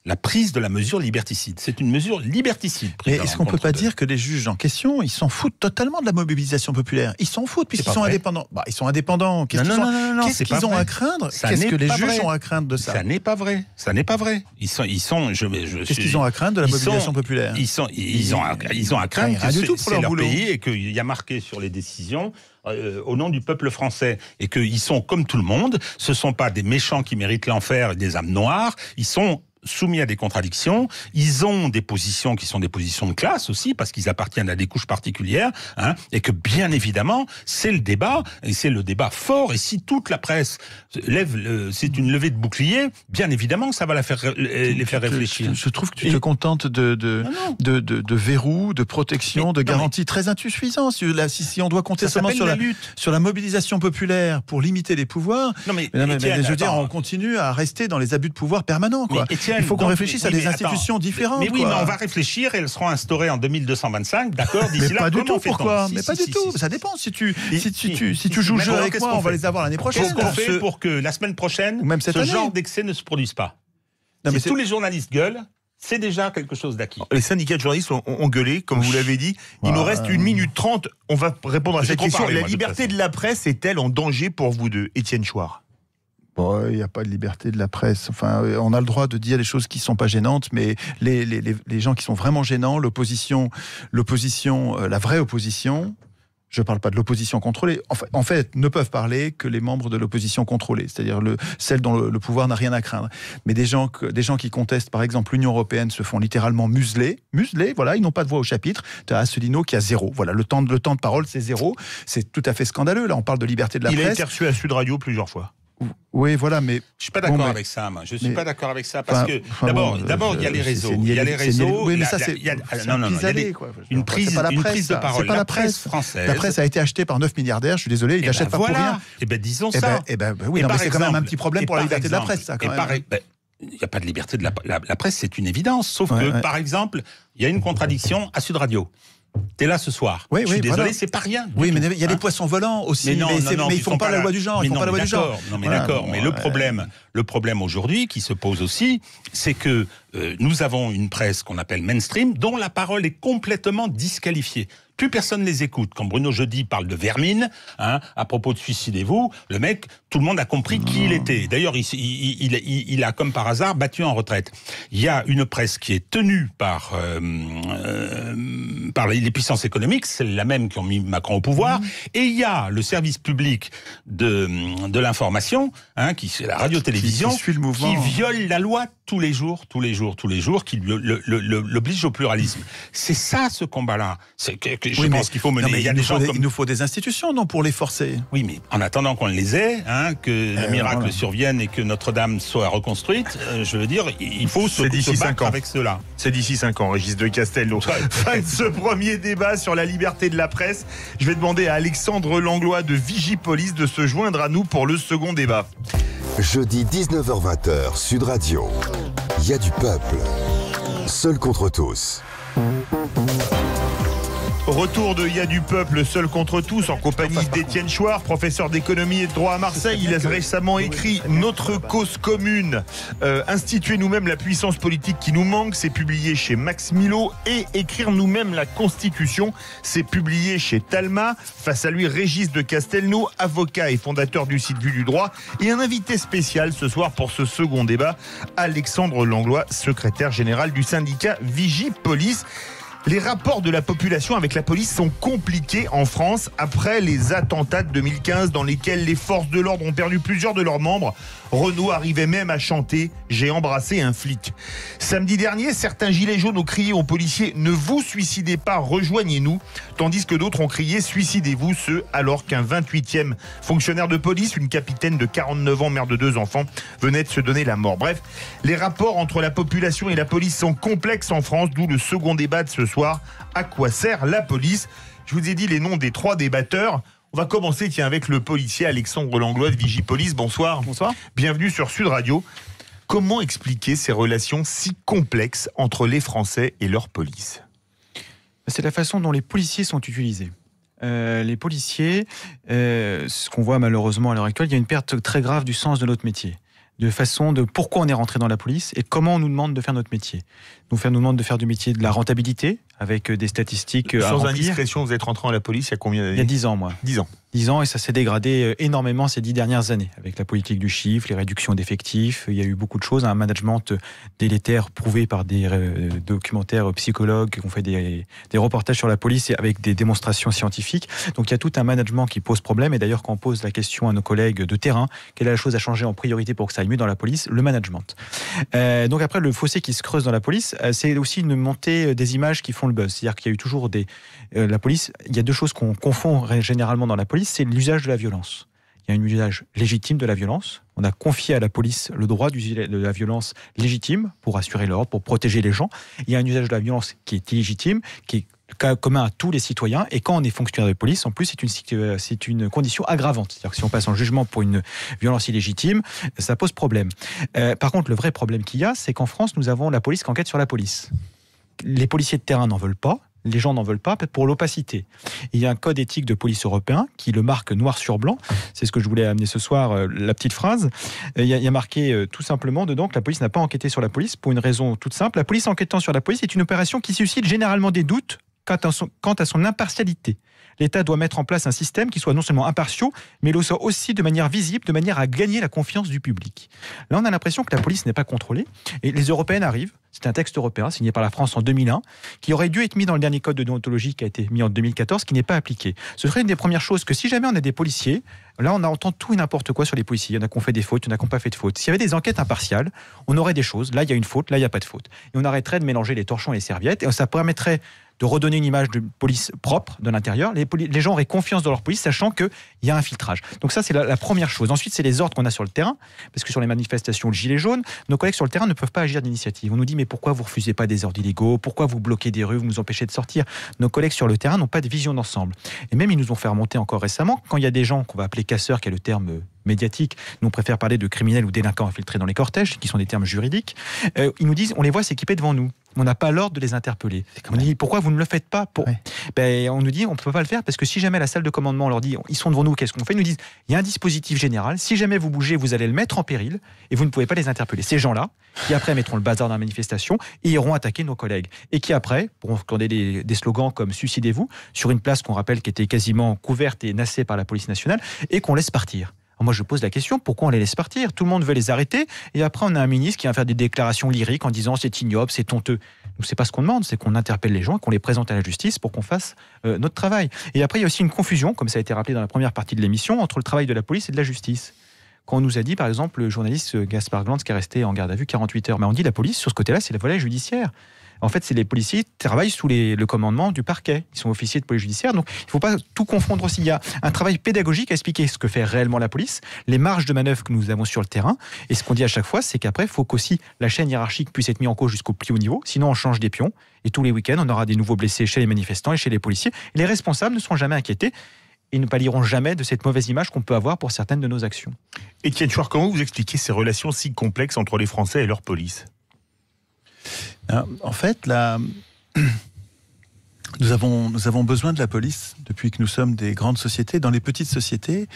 la prise de la mesure liberticide. C'est une mesure liberticide. Mais est-ce qu'on ne peut pas dire que les juges en question, ils s'en foutent totalement de la mobilisation populaire? Ils s'en foutent puisqu'ils sont indépendants. Ils sont indépendants. Qu'est-ce qu'ils ont à craindre? Qu'est-ce que les juges ont à craindre de ça? Ça n'est pas vrai. Qu'est-ce qu'ils ont à craindre de la mobilisation populaire? Ils ont à craindre que c'est leur pays et qu'il y a marqué sur les décisions au nom du peuple français, et qu'ils sont comme tout le monde. Ce ne sont pas des méchants qui méritent l'enfer et des âmes noires. Ils sont soumis à des contradictions, ils ont des positions qui sont des positions de classe aussi, parce qu'ils appartiennent à des couches particulières, et que bien évidemment, c'est le débat, et c'est le débat fort, et si toute la presse c'est une levée de bouclier, bien évidemment, ça va les faire réfléchir. Je trouve que tu te contentes de verrous, de protection, de garanties très insuffisantes. Si on doit compter seulement sur la mobilisation populaire pour limiter les pouvoirs, je veux dire, on continue à rester dans les abus de pouvoir permanents, quoi. Il faut qu'on réfléchisse à des institutions différentes. Mais oui, mais on va réfléchir et elles seront instaurées en 2225, d'accord? D'ici là, pas du tout, pourquoi? Mais pas du tout, ça dépend. Si tu joues le jeu avec moi, on va les avoir l'année prochaine. Qu'est-ce qu'on fait pour que la semaine prochaine, ce genre d'excès ne se produise pas? Si tous les journalistes gueulent, c'est déjà quelque chose d'acquis. Les syndicats de journalistes ont gueulé, comme vous l'avez dit. Il nous reste 1 minute 30. On va répondre à cette question. La liberté de la presse est-elle en danger pour vous deux, Étienne Chouard? Il n'y a pas de liberté de la presse. Enfin, on a le droit de dire les choses qui ne sont pas gênantes, mais les gens qui sont vraiment gênants, l'opposition, la vraie opposition, je ne parle pas de l'opposition contrôlée, en fait, ne peuvent parler que les membres de l'opposition contrôlée, c'est-à-dire celle dont le pouvoir n'a rien à craindre. Mais des gens qui contestent, par exemple, l'Union européenne se font littéralement museler, voilà, ils n'ont pas de voix au chapitre. Tu as Asselineau qui a 0. Voilà, le temps de parole, c'est 0. C'est tout à fait scandaleux. Là, on parle de liberté de la presse. Il a été reçu à Sud Radio plusieurs fois. Oui, voilà, mais je suis pas d'accord avec ça. Moi, je suis pas d'accord avec ça parce que d'abord il y a les réseaux. Il y a les réseaux. Oui, mais ça c'est une prise de parole. C'est pas la presse française. La presse a été achetée par 9 milliardaires. Je suis désolé, ils n'achètent pas pour rien. Eh ben disons ça. Oui, mais c'est quand même un petit problème pour la liberté de la presse, ça. Il n'y a pas de liberté de la presse, c'est une évidence. Sauf que, par exemple, il y a une contradiction à Sud Radio. T'es là ce soir. Oui, je suis désolé, voilà. c'est pas rien. Oui, mais il y a des poissons volants aussi. Mais ils font pas la loi du genre. Ils font pas la loi du genre. Non, mais d'accord. Mais le problème aujourd'hui qui se pose aussi, c'est que nous avons une presse qu'on appelle mainstream, dont la parole est complètement disqualifiée. Plus personne les écoute. Quand Bruno Jeudi parle de vermine, à propos de suicidez-vous, le mec, tout le monde a compris qui il était. D'ailleurs, il a, comme par hasard, battu en retraite. Il y a une presse qui est tenue par les puissances économiques, c'est la même qui ont mis Macron au pouvoir, et il y a le service public de l'information, qui c'est la radio-télévision, qui viole la loi tous les jours, qui l'oblige au pluralisme. C'est ça, ce combat-là. Je pense qu'il faut mener. Non, mais il nous faut des institutions, non, pour les forcer. Oui, mais en attendant qu'on les ait, que le miracle survienne et que Notre-Dame soit reconstruite, je veux dire, il faut se battre avec cela. C'est d'ici 5 ans, Régis de Castelnau. Fin de ce premier débat sur la liberté de la presse. Je vais demander à Alexandre Langlois de Vigipolice de se joindre à nous pour le second débat. Jeudi 19h-20h, Sud Radio. Il y a du peuple. Seul contre tous. Retour de Il y a du peuple, seul contre tous, en compagnie d'Étienne Chouard, professeur d'économie et de droit à Marseille. Il a récemment écrit Notre cause commune, instituer nous-mêmes la puissance politique qui nous manque, c'est publié chez Max Milo, et écrire nous-mêmes la Constitution, c'est publié chez Talma. Face à lui, Régis de Castelnau, avocat et fondateur du site Vue du droit, et un invité spécial ce soir pour ce second débat, Alexandre Langlois, secrétaire général du syndicat Vigipolice. Les rapports de la population avec la police sont compliqués en France après les attentats de 2015 dans lesquels les forces de l'ordre ont perdu plusieurs de leurs membres. Renaud arrivait même à chanter « J'ai embrassé un flic ». Samedi dernier, certains gilets jaunes ont crié aux policiers « Ne vous suicidez pas, rejoignez-nous », tandis que d'autres ont crié « Suicidez-vous », ce alors qu'un 28e fonctionnaire de police, une capitaine de 49 ans, mère de 2 enfants, venait de se donner la mort. Bref, les rapports entre la population et la police sont complexes en France, d'où le second débat de ce soir. À quoi sert la police ? Je vous ai dit les noms des 3 débatteurs. On va commencer avec le policier Alexandre Langlois de Vigipolice. Bonsoir. Bonsoir. Bienvenue sur Sud Radio. Comment expliquer ces relations si complexes entre les Français et leur police ? C'est la façon dont les policiers sont utilisés. Les policiers, ce qu'on voit malheureusement à l'heure actuelle, il y a une perte très grave du sens de notre métier. De façon de pourquoi on est rentré dans la police et comment on nous demande de faire notre métier. Nous demande de faire du métier de la rentabilité, avec des statistiques à remplir. Sans indiscrétion, vous êtes rentré dans la police il y a combien d'années ? Il y a 10 ans, moi. 10 ans. 10 ans, et ça s'est dégradé énormément ces 10 dernières années, avec la politique du chiffre, les réductions d'effectifs. Il y a eu beaucoup de choses, un management délétère prouvé par des documentaires psychologues qui ont fait des reportages sur la police et avec des démonstrations scientifiques. Donc il y a tout un management qui pose problème. Et d'ailleurs, quand on pose la question à nos collègues de terrain, quelle est la chose à changer en priorité pour que ça aille mieux dans la police ? Le management. Donc après, le fossé qui se creuse dans la police, c'est aussi une montée des images qui font le buzz. C'est-à-dire qu'il y a eu toujours la police, il y a 2 choses qu'on confond généralement dans la police, c'est l'usage de la violence. Il y a un usage légitime de la violence. On a confié à la police le droit d'user de la violence légitime pour assurer l'ordre, pour protéger les gens. Il y a un usage de la violence qui est illégitime, qui est commun à tous les citoyens. Et quand on est fonctionnaire de police, en plus, c'est une condition aggravante. C'est-à-dire que si on passe en jugement pour une violence illégitime, ça pose problème. Par contre, le vrai problème qu'il y a, c'est qu'en France, nous avons la police qui enquête sur la police. Les policiers de terrain n'en veulent pas. Les gens n'en veulent pas pour l'opacité. Il y a un code éthique de police européen qui le marque noir sur blanc. C'est ce que je voulais amener ce soir, la petite phrase. Il y a marqué tout simplement dedans que la police n'a pas enquêté sur la police pour une raison toute simple. La police enquêtant sur la police est une opération qui suscite généralement des doutes quant à son impartialité. L'État doit mettre en place un système qui soit non seulement impartial, mais le soit aussi de manière visible, de manière à gagner la confiance du public. Là, on a l'impression que la police n'est pas contrôlée. Et les Européennes arrivent. C'est un texte européen signé par la France en 2001, qui aurait dû être mis dans le dernier code de déontologie qui a été mis en 2014, qui n'est pas appliqué. Ce serait une des premières choses que si jamais on a des policiers, là on entend tout et n'importe quoi sur les policiers. Il y en a qui ont fait des fautes, il y en a qui n'ont pas fait de fautes. S'il y avait des enquêtes impartiales, on aurait des choses. Là, il y a une faute, là, il n'y a pas de faute. Et on arrêterait de mélanger les torchons et les serviettes. Et ça permettrait de redonner une image de police propre de l'intérieur. Les gens auraient confiance dans leur police, sachant qu'il y a un filtrage. Donc ça, c'est la première chose. Ensuite, c'est les ordres qu'on a sur le terrain, parce que sur les manifestations de gilets jaunes, nos collègues sur le terrain ne peuvent pas agir d'initiative. On nous dit, mais pourquoi vous refusez pas des ordres illégaux ? Pourquoi vous bloquez des rues ? Vous nous empêchez de sortir ? Nos collègues sur le terrain n'ont pas de vision d'ensemble. Et même, ils nous ont fait remonter encore récemment, quand il y a des gens qu'on va appeler casseurs, qui est le terme médiatique, nous on préfère parler de criminels ou délinquants infiltrés dans les cortèges, qui sont des termes juridiques, ils nous disent, on les voit s'équiper devant nous. On n'a pas l'ordre de les interpeller. On dit, pourquoi vous ne le faites pas ? On nous dit, on ne peut pas le faire parce que si jamais la salle de commandement, on leur dit, ils sont devant nous, qu'est-ce qu'on fait ? Ils nous disent, il y a un dispositif général, si jamais vous bougez, vous allez le mettre en péril et vous ne pouvez pas les interpeller. Ces gens-là, qui après mettront le bazar dans la manifestation et iront attaquer nos collègues. Et qui après pourront scander des slogans comme « Suicidez-vous » sur une place qu'on rappelle qui était quasiment couverte et nassée par la police nationale et qu'on laisse partir. Moi, je pose la question, pourquoi on les laisse partir ? Tout le monde veut les arrêter, et après, on a un ministre qui va faire des déclarations lyriques en disant c'est ignoble, c'est honteux. Donc, c'est pas ce qu'on demande, c'est qu'on interpelle les gens et qu'on les présente à la justice pour qu'on fasse notre travail. Et après, il y a aussi une confusion, comme ça a été rappelé dans la première partie de l'émission, entre le travail de la police et de la justice. quand on nous a dit, par exemple, le journaliste Gaspard Glantz qui est resté en garde à vue 48 heures, mais on dit la police, sur ce côté-là, c'est le volet judiciaire. En fait, c'est les policiers qui travaillent sous le commandement du parquet. Ils sont officiers de police judiciaire. Donc, il ne faut pas tout confondre aussi. Il y a un travail pédagogique à expliquer ce que fait réellement la police, les marges de manœuvre que nous avons sur le terrain. Et ce qu'on dit à chaque fois, c'est qu'après, il faut qu'aussi la chaîne hiérarchique puisse être mise en cause jusqu'au plus haut niveau. Sinon, on change des pions. Et tous les week-ends, on aura des nouveaux blessés chez les manifestants et chez les policiers. Et les responsables ne seront jamais inquiétés et ne pâliront jamais de cette mauvaise image qu'on peut avoir pour certaines de nos actions. Étienne Chouard, comment vous expliquez ces relations si complexes entre les Français et leur police ? En fait, nous avons besoin de la police depuis que nous sommes des grandes sociétés. Dans les petites sociétés,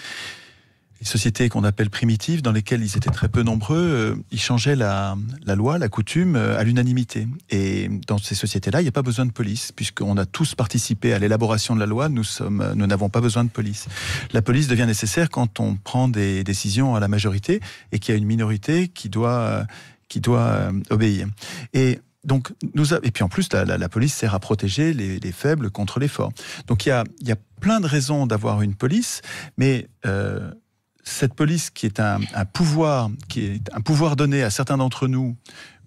les sociétés qu'on appelle primitives, dans lesquelles ils étaient très peu nombreux, ils changeaient la loi, la coutume à l'unanimité. Et dans ces sociétés-là, il n'y a pas besoin de police, puisqu'on a tous participé à l'élaboration de la loi, nous n'avons pas besoin de police. La police devient nécessaire quand on prend des décisions à la majorité et qu'il y a une minorité qui doit obéir. Donc, et puis en plus, la police sert à protéger les faibles contre les forts. Donc il y a plein de raisons d'avoir une police, mais cette police qui est un pouvoir donné à certains d'entre nous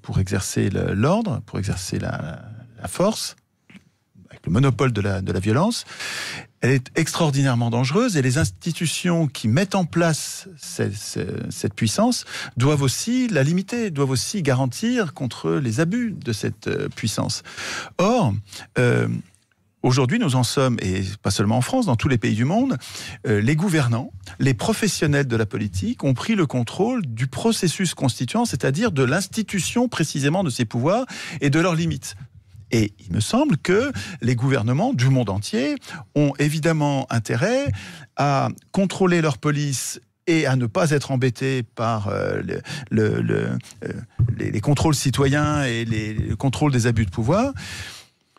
pour exercer l'ordre, pour exercer la force, avec le monopole de la violence, elle est extraordinairement dangereuse et les institutions qui mettent en place cette puissance doivent aussi la limiter, doivent aussi garantir contre les abus de cette puissance. Or, aujourd'hui, nous en sommes, et pas seulement en France, dans tous les pays du monde, les gouvernants, les professionnels de la politique ont pris le contrôle du processus constituant, c'est-à-dire de l'institution précisément de ces pouvoirs et de leurs limites. Et il me semble que les gouvernements du monde entier ont évidemment intérêt à contrôler leur police et à ne pas être embêtés par les contrôles citoyens et le contrôle des abus de pouvoir.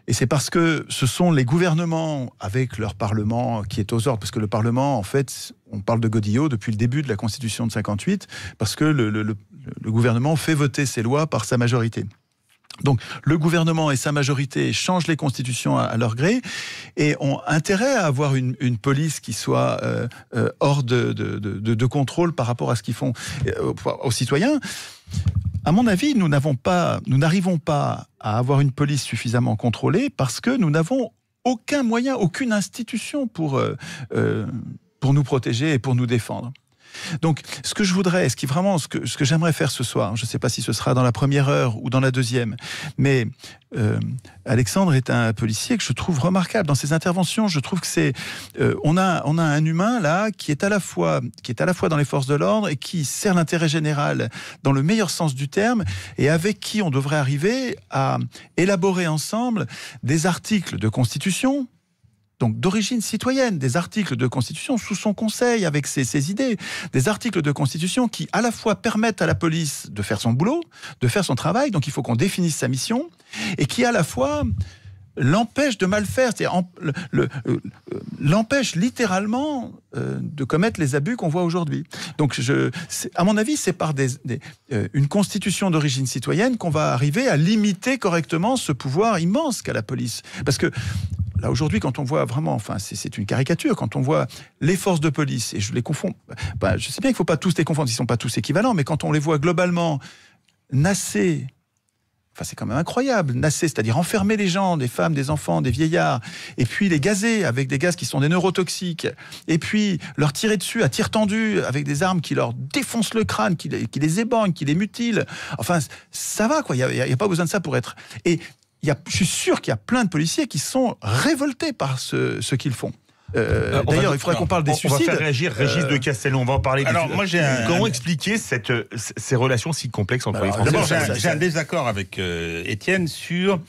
Et c'est parce que ce sont les gouvernements, avec leur Parlement qui est aux ordres, parce que le Parlement, en fait, on parle de godillot depuis le début de la Constitution de 58, parce que le gouvernement fait voter ses lois par sa majorité. Donc le gouvernement et sa majorité changent les constitutions à leur gré et ont intérêt à avoir une police qui soit hors de contrôle par rapport à ce qu'ils font aux citoyens. À mon avis, nous n'arrivons pas à avoir une police suffisamment contrôlée parce que nous n'avons aucun moyen, aucune institution pour nous protéger et pour nous défendre. Donc, ce que j'aimerais faire ce soir, je ne sais pas si ce sera dans la première heure ou dans la deuxième, mais Alexandre est un policier que je trouve remarquable dans ses interventions. Je trouve que on a un humain là qui est à la fois dans les forces de l'ordre et qui sert l'intérêt général dans le meilleur sens du terme et avec qui on devrait arriver à élaborer ensemble des articles de Constitution. Donc d'origine citoyenne, des articles de Constitution sous son conseil, avec ses idées, des articles de Constitution qui à la fois permettent à la police de faire son boulot, de faire son travail, donc il faut qu'on définisse sa mission, et qui à la fois l'empêche de mal faire, c'est-à-dire l'empêche littéralement de commettre les abus qu'on voit aujourd'hui. Donc à mon avis, c'est par une constitution d'origine citoyenne qu'on va arriver à limiter correctement ce pouvoir immense qu'a la police. Parce que là, aujourd'hui, quand on voit vraiment, c'est une caricature, quand on voit les forces de police, et je les confonds, je sais bien qu'il ne faut pas tous les confondre, ils ne sont pas tous équivalents, mais quand on les voit globalement nasser, c'est quand même incroyable, nasser, c'est-à-dire enfermer les gens, des femmes, des enfants, des vieillards, et puis les gazer avec des gaz qui sont des neurotoxiques, et puis leur tirer dessus à tir tendu avec des armes qui leur défoncent le crâne, qui les éborgnent, qui les mutilent. Enfin, ça va, quoi. Il n'y a pas besoin de ça pour être... Et je suis sûr qu'il y a plein de policiers qui sont révoltés par ce qu'ils font. D'ailleurs, il faudrait qu'on parle des suicides. On va faire réagir Régis de Castellon. On va en parler. Moi, comment expliquer ces relations si complexes entre les Français? D'abord, j'ai un désaccord avec Étienne sur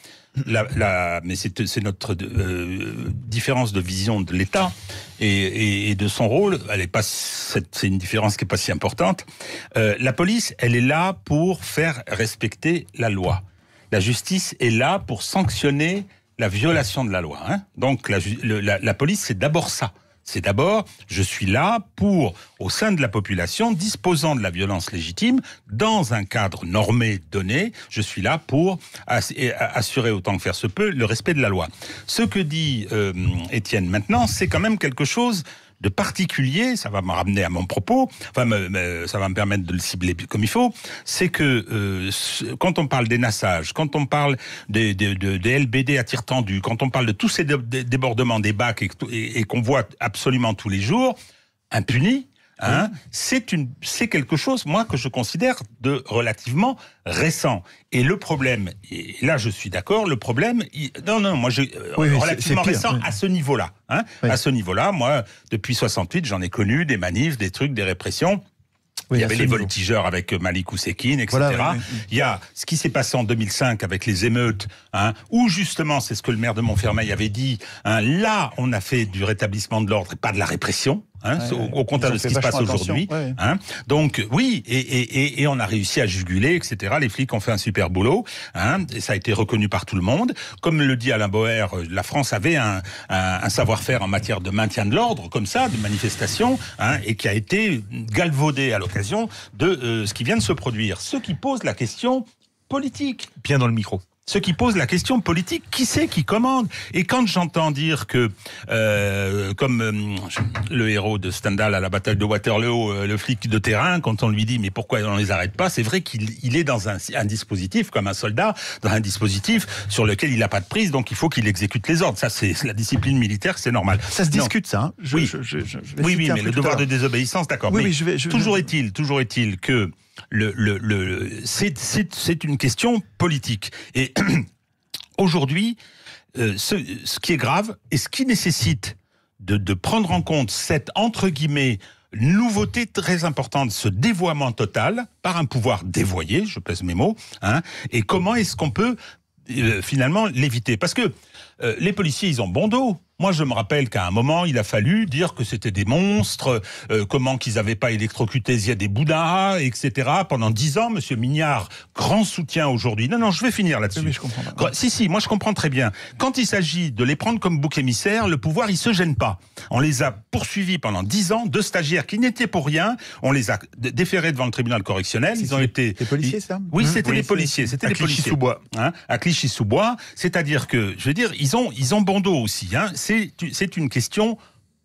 mais c'est notre différence de vision de l'État et de son rôle. C'est une différence qui est pas si importante. La police, elle est là pour faire respecter la loi. La justice est là pour sanctionner la violation de la loi. Donc la police, c'est d'abord ça. C'est d'abord, je suis là pour, au sein de la population, disposant de la violence légitime, dans un cadre normé, donné, je suis là pour assurer autant que faire se peut le respect de la loi. Ce que dit Étienne maintenant, c'est quand même quelque chose de particulier, ça va me ramener à mon propos, ça va me permettre de le cibler comme il faut, c'est que quand on parle des nassages, quand on parle des LBD à tir tendu, quand on parle de tous ces débordements des bacs et qu'on voit absolument tous les jours, impunis, c'est quelque chose, moi, que je considère de relativement récent. Et le problème, et là je suis d'accord, le problème, relativement récent à ce niveau-là. À ce niveau-là, moi, depuis 68, j'en ai connu des manifs, des trucs, des répressions. Il y avait les voltigeurs avec Malik Oussekine, etc. Voilà, Il y a ce qui s'est passé en 2005 avec les émeutes, où justement, c'est ce que le maire de Montfermeil avait dit, là, on a fait du rétablissement de l'ordre et pas de la répression. Au contraire de ce qui se passe aujourd'hui. Donc oui, et on a réussi à juguler, etc. Les flics ont fait un super boulot, et ça a été reconnu par tout le monde. Comme le dit Alain Boer, la France avait un savoir-faire en matière de maintien de l'ordre, comme ça, de manifestation, et qui a été galvaudé à l'occasion de ce qui vient de se produire. Ce qui pose la question politique. Bien dans le micro. Ce qui pose la question politique, qui c'est qui commande? Et quand j'entends dire que, comme le héros de Stendhal à la bataille de Waterloo, le flic de terrain, quand on lui dit mais pourquoi on les arrête pas, c'est vrai qu'il est dans un dispositif, comme un soldat, dans un dispositif sur lequel il n'a pas de prise, donc il faut qu'il exécute les ordres. Ça, c'est la discipline militaire, c'est normal. Ça se discute, ça. Oui, mais le devoir de désobéissance, d'accord. Oui, mais toujours est-il que c'est une question politique. Et aujourd'hui, ce qui est grave et ce qui nécessite de prendre en compte cette, entre guillemets, nouveauté très importante, ce dévoiement total par un pouvoir dévoyé, je pèse mes mots, et comment est-ce qu'on peut finalement l'éviter? Parce que les policiers, ils ont bon dos. Moi, je me rappelle qu'à un moment, il a fallu dire que c'était des monstres, comment qu'ils n'avaient pas électrocuté Ziad des Bouddhas, etc. Pendant 10 ans, Monsieur Mignard, grand soutien aujourd'hui. Non, je vais finir là-dessus. Oui, je comprends pas. Si, moi je comprends très bien. Quand il s'agit de les prendre comme bouc émissaire, le pouvoir, il se gêne pas. On les a poursuivis pendant 10 ans, 2 stagiaires qui n'étaient pour rien. On les a déférés devant le tribunal correctionnel. Ils ont été... Les policiers, ça? Oui, c'était les policiers. C'était les policiers. Clichy-sous-Bois. À Clichy-sous-Bois. C'est-à-dire que, je veux dire, ils ont bon dos aussi. C'est une question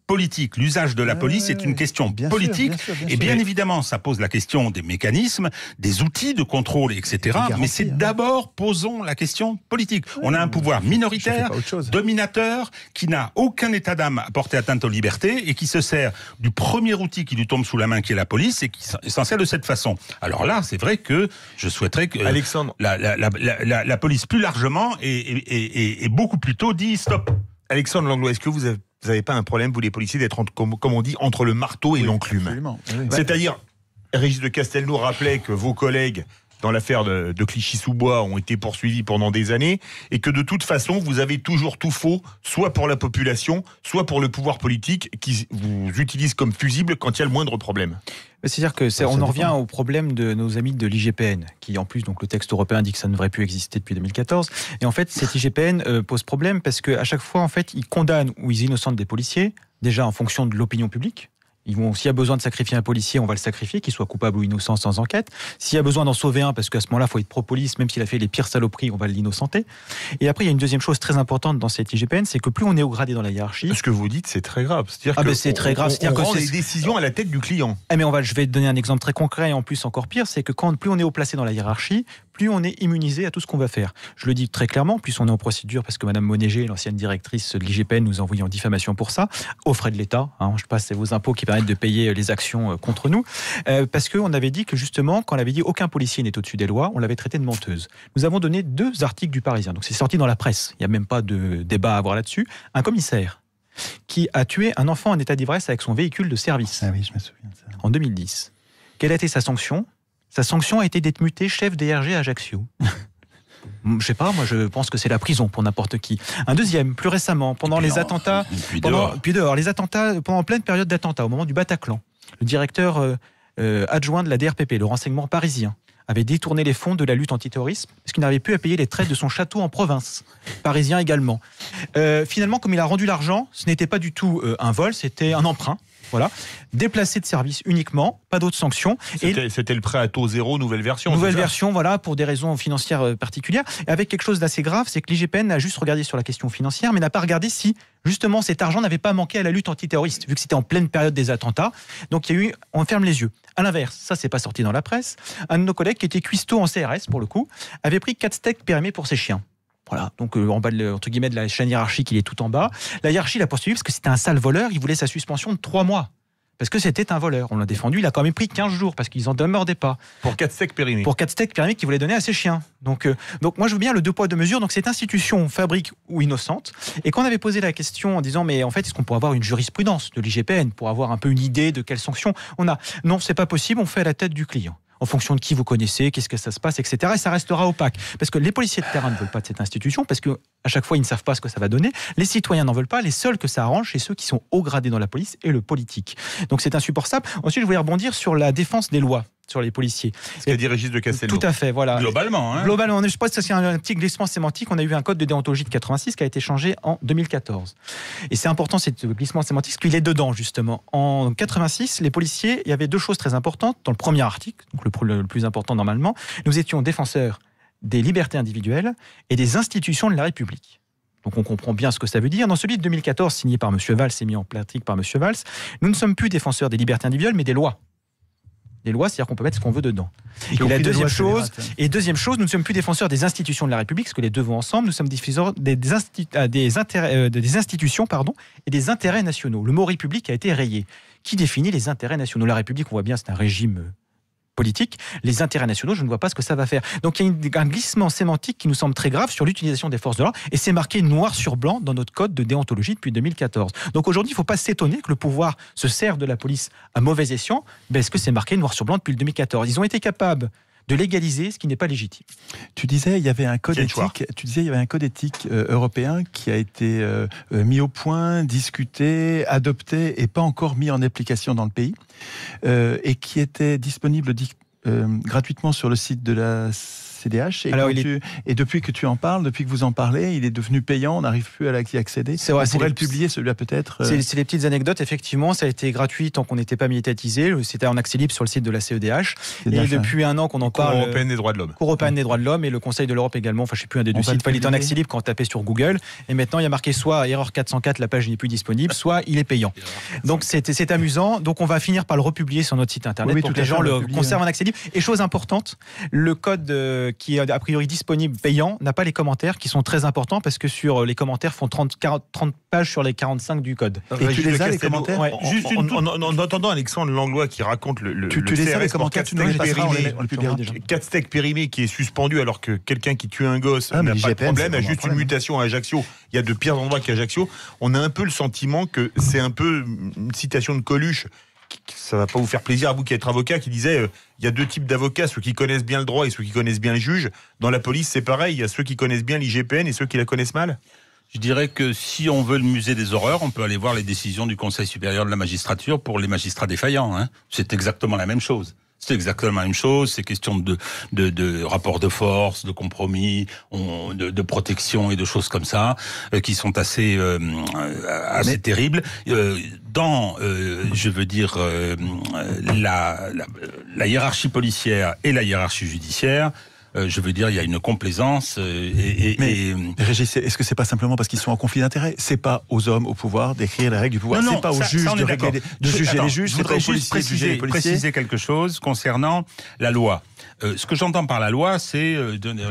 politique. L'usage de la police est une question politique. Et bien évidemment, ça pose la question des mécanismes, des outils de contrôle, etc. Mais c'est d'abord, posons la question politique. On a un pouvoir minoritaire, dominateur, qui n'a aucun état d'âme à porter atteinte aux libertés et qui se sert du premier outil qui lui tombe sous la main, qui est la police, et qui s'en sert de cette façon. Alors là, c'est vrai que je souhaiterais que Alexandre, la police plus largement et beaucoup plus tôt dit stop. Alexandre Langlois, est-ce que vous n'avez pas un problème, vous les policiers, d'être, comme on dit, entre le marteau et l'enclume? Absolument. Oui. C'est-à-dire, Régis de Castelnau rappelait que vos collègues, dans l'affaire de Clichy-sous-Bois, ont été poursuivis pendant des années, et que de toute façon, vous avez toujours tout faux, soit pour la population, soit pour le pouvoir politique, qui vous utilise comme fusible quand il y a le moindre problème. C'est-à-dire que on en revient au problème de nos amis de l'IGPN, qui en plus, donc le texte européen dit que ça ne devrait plus exister depuis 2014. Et en fait, cette IGPN pose problème parce qu'à chaque fois, en fait, ils condamnent ou ils innocentent des policiers, déjà en fonction de l'opinion publique. S'il y a besoin de sacrifier un policier, on va le sacrifier, qu'il soit coupable ou innocent sans enquête. S'il y a besoin d'en sauver un, parce qu'à ce moment-là, il faut être pro-police, même s'il a fait les pires saloperies, on va l'innocenter. Et après, il y a une deuxième chose très importante dans cette IGPN, c'est que plus on est haut gradé dans la hiérarchie... Ce que vous dites, c'est très grave. C'est-à-dire c'est très grave. On rend les décisions à la tête du client. Mais je vais te donner un exemple très concret, et en plus encore pire, c'est que plus on est haut placé dans la hiérarchie, plus on est immunisé à tout ce qu'on va faire. Je le dis très clairement, plus on est en procédure, parce que Madame Monéger, l'ancienne directrice de l'IGPN, nous a envoyé en diffamation pour ça, aux frais de l'État. Je passe, c'est vos impôts qui permettent de payer les actions contre nous, parce qu'on avait dit que justement, quand on avait dit aucun policier n'est au-dessus des lois, on l'avait traité de menteuse. Nous avons donné 2 articles du Parisien, donc c'est sorti dans la presse, il n'y a même pas de débat à avoir là-dessus. Un commissaire qui a tué un enfant en état d'ivresse avec son véhicule de service. Ah oui, je me souviens de ça. En 2010. Quelle a été sa sanction? Sa sanction a été d'être muté chef DRG à Ajaccio. Je sais pas, moi je pense que c'est la prison pour n'importe qui. Un deuxième, plus récemment, pendant les attentats, les attentats, pendant pleine période d'attentats, au moment du Bataclan, le directeur adjoint de la DRPP, le renseignement parisien, avait détourné les fonds de la lutte antiterroriste parce qu'il n'arrivait plus à payer les traites de son château en province, parisien également. Finalement, comme il a rendu l'argent, ce n'était pas du tout un vol, c'était un emprunt. Voilà. Déplacé de service uniquement, pas d'autres sanctions. C'était le prêt à taux zéro, nouvelle version. Nouvelle version, voilà, pour des raisons financières particulières. Et avec quelque chose d'assez grave, c'est que l'IGPN a juste regardé sur la question financière, mais n'a pas regardé si, justement, cet argent n'avait pas manqué à la lutte antiterroriste, vu que c'était en pleine période des attentats. Donc il y a eu, on ferme les yeux. À l'inverse, ça c'est pas sorti dans la presse, un de nos collègues qui était cuistot en CRS, pour le coup, avait pris 4 steaks périmés pour ses chiens. Voilà, donc en bas entre guillemets de la chaîne hiérarchique, il est tout en bas. La hiérarchie l'a poursuivi parce que c'était un sale voleur, il voulait sa suspension de 3 mois. Parce que c'était un voleur. On l'a défendu, il a quand même pris 15 jours parce qu'ils en demeuraient pas. Pour 4 steaks périmés. Pour 4 steaks périmés qu'il voulait donner à ses chiens. Donc moi je veux bien le 2 poids 2 mesures. Donc cette institution fabrique ou innocente. Et quand on avait posé la question en disant mais en fait est-ce qu'on pourrait avoir une jurisprudence de l'IGPN pour avoir un peu une idée de quelles sanctions on a? Non, c'est pas possible, on fait à la tête du client. En fonction de qui vous connaissez, qu'est-ce que ça se passe, etc. Et ça restera opaque. Parce que les policiers de terrain ne veulent pas de cette institution, parce que à chaque fois, ils ne savent pas ce que ça va donner. Les citoyens n'en veulent pas. Les seuls que ça arrange, c'est ceux qui sont haut gradés dans la police et le politique. Donc c'est insupportable. Ensuite, je voulais rebondir sur la défense des lois sur les policiers. Ce qu'a dit Régis de Castelnau. Tout à fait, voilà. Globalement. Globalement, je pense que c'est un petit glissement sémantique. On a eu un code de déontologie de 86 qui a été changé en 2014. Et c'est important, ce glissement sémantique, parce qu'il est dedans, justement. En 86, les policiers, il y avait 2 choses très importantes. Dans le premier article, donc le plus important normalement, nous étions défenseurs des libertés individuelles et des institutions de la République. Donc on comprend bien ce que ça veut dire. Dans celui de 2014, signé par M. Valls et mis en pratique par M. Valls, nous ne sommes plus défenseurs des libertés individuelles, mais des lois. Les lois, c'est-à-dire qu'on peut mettre ce qu'on veut dedans. Et la deuxième chose, nous ne sommes plus défenseurs des institutions de la République, parce que les deux vont ensemble. Nous sommes défenseurs des institutions, et des intérêts nationaux. Le mot République a été rayé. Qui définit les intérêts nationaux? La République, on voit bien, c'est un régime politique. Les intérêts nationaux, je ne vois pas ce que ça va faire. Donc il y a un glissement sémantique qui nous semble très grave sur l'utilisation des forces de l'ordre, et c'est marqué noir sur blanc dans notre code de déontologie depuis 2014. Donc aujourd'hui, il ne faut pas s'étonner que le pouvoir se serve de la police à mauvais escient, parce que c'est marqué noir sur blanc depuis le 2014. Ils ont été capables de légaliser ce qui n'est pas légitime. Tu disais il y avait un code éthique européen qui a été mis au point, discuté, adopté et pas encore mis en application dans le pays, et qui était disponible gratuitement sur le site de la CDH. Et depuis que tu en parles, depuis que vous en parlez, il est devenu payant, on n'arrive plus à y accéder. C'est vrai, on pourrait le publier, celui-là peut-être. C'est les petites anecdotes, effectivement. Ça a été gratuit tant qu'on n'était pas médiatisé. C'était en accès libre sur le site de la CEDH. Et depuis un an qu'on en parle. Cour européenne des droits de l'homme. Cour européenne des droits de l'homme et le Conseil de l'Europe également. Enfin, je ne sais plus un des deux sites. Il est en accès libre quand on tapait sur Google. Et maintenant, il y a marqué soit erreur 404, la page n'est plus disponible, soit il est payant. Donc c'est amusant. Donc on va finir par le republier sur notre site internet pour que les gens le conservent en accès libre. Et chose importante, le code qui est a priori disponible payant n'a pas les commentaires qui sont très importants parce que sur les commentaires font 30 pages sur les 45 du code. Et tu les as les commentaires? En entendant Alexandre Langlois qui raconte le tu les as les commentaires? 4 steaks périmés qui est suspendu alors que quelqu'un qui tue un gosse n'a pas de problème, a juste une mutation à Ajaccio. Il y a de pires endroits qu'Ajaccio. On a un peu le sentiment que c'est un peu une citation de Coluche. Ça va pas vous faire plaisir à vous qui êtes avocat, qui disait il y a 2 types d'avocats, ceux qui connaissent bien le droit et ceux qui connaissent bien le juge. Dans la police, c'est pareil, il y a ceux qui connaissent bien l'IGPN et ceux qui la connaissent mal. Je dirais que si on veut le musée des horreurs, on peut aller voir les décisions du Conseil supérieur de la magistrature pour les magistrats défaillants. C'est exactement la même chose. C'est exactement la même chose, c'est question de rapport de force, de compromis, de protection et de choses comme ça, qui sont assez terribles. Je veux dire, la hiérarchie policière et la hiérarchie judiciaire, je veux dire, il y a une complaisance. Régis, est-ce que c'est pas simplement parce qu'ils sont en conflit d'intérêts? C'est pas aux hommes au pouvoir d'écrire les règles du pouvoir. C'est pas aux juges de juger les juges. Je voudrais juste préciser quelque chose concernant la loi. Ce que j'entends par la loi, c'est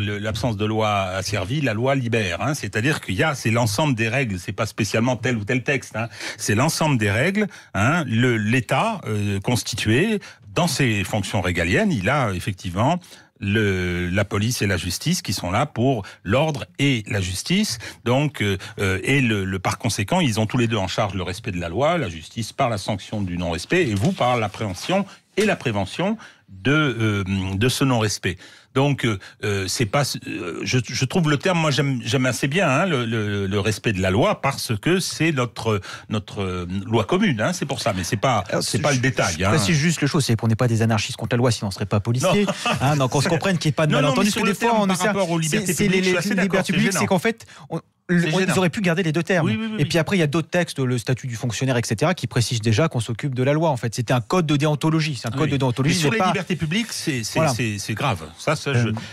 l'absence de loi asservie, la loi libère. C'est-à-dire c'est l'ensemble des règles. C'est pas spécialement tel ou tel texte. C'est l'ensemble des règles. L'État constitué dans ses fonctions régaliennes, il a effectivement la police et la justice qui sont là pour l'ordre et la justice. Donc, par conséquent, ils ont tous les deux en charge le respect de la loi, la justice par la sanction du non-respect et vous par l'appréhension et la prévention de ce non-respect. Donc, c'est pas. Je trouve le terme. Moi, j'aime assez bien le respect de la loi parce que c'est notre loi commune. C'est pour ça, mais c'est pas le détail. Je précise juste le chose, c'est qu'on n'est pas des anarchistes contre la loi, sinon on ne serait pas policiers. Donc on se comprenne qu'il n'y ait pas de malentendu. Parce que des fois, par rapport aux libertés publiques, les libertés publiques, c'est qu'en fait, Ils auraient pu garder les deux termes. Oui. Et puis après, il y a d'autres textes, le statut du fonctionnaire, etc., qui précisent déjà qu'on s'occupe de la loi. En fait, c'était un code de déontologie. C'est un code de déontologie. Mais sur les libertés publiques, c'est grave.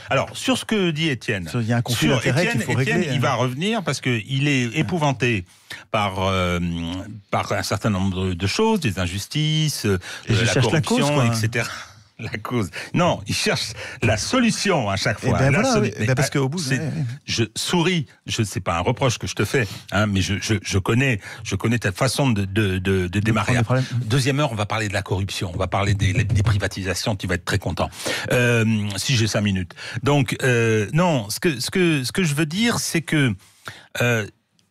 Alors, sur ce que dit Étienne, il y a un conflit d'intérêts qu'il faut régler. Il va revenir parce qu'il est épouvanté par un certain nombre de choses, des injustices, la corruption, etc. La cause. Non, il cherche la solution à chaque fois. Parce qu'au bout, je souris. C'est pas un reproche que je te fais, mais je connais ta façon de démarrer. Deuxième heure, on va parler de la corruption, on va parler des privatisations. Tu vas être très content. Si j'ai 5 minutes. Donc non, ce que je veux dire, c'est que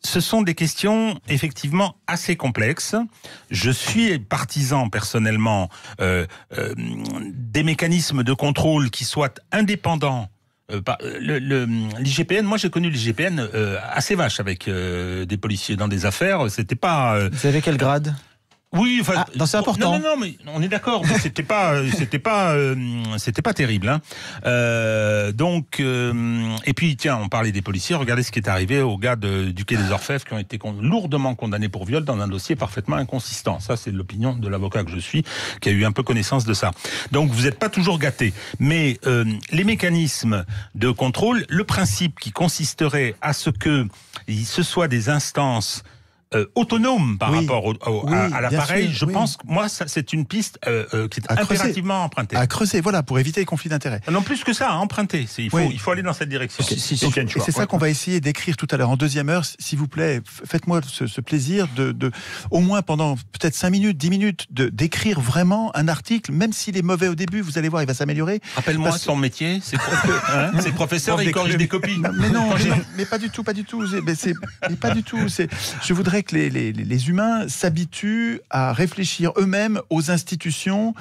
ce sont des questions effectivement assez complexes. Je suis partisan personnellement des mécanismes de contrôle qui soient indépendants. L'IGPN, moi j'ai connu l'IGPN assez vache avec des policiers dans des affaires. C'était pas. Vous avez quel grade ? Oui, enfin, c'est important. Non, mais on est d'accord. Mais c'était pas terrible. Et puis tiens, on parlait des policiers. Regardez ce qui est arrivé aux gars du quai des Orfèvres qui ont été lourdement condamnés pour viol dans un dossier parfaitement inconsistant. Ça, c'est l'opinion de l'avocat que je suis, qui a eu un peu connaissance de ça. Donc, vous n'êtes pas toujours gâtés. Mais les mécanismes de contrôle, le principe qui consisterait à ce que ce soit des instances autonome par rapport à l'appareil, pense que moi, c'est une piste qui est impérativement empruntée. À creuser, voilà, pour éviter les conflits d'intérêts. Non, plus que ça, à emprunter. Il faut aller dans cette direction. Et c'est ça qu'on va essayer d'écrire tout à l'heure en deuxième heure. S'il vous plaît, faites-moi ce plaisir de au moins pendant peut-être 5 minutes, 10 minutes, d'écrire vraiment un article, même s'il est mauvais au début, vous allez voir, il va s'améliorer. Rappelle-moi son métier, c'est professeur et il corrige des copies. Mais pas du tout. Mais pas du tout. Je voudrais que les humains s'habituent à réfléchir eux-mêmes aux institutions,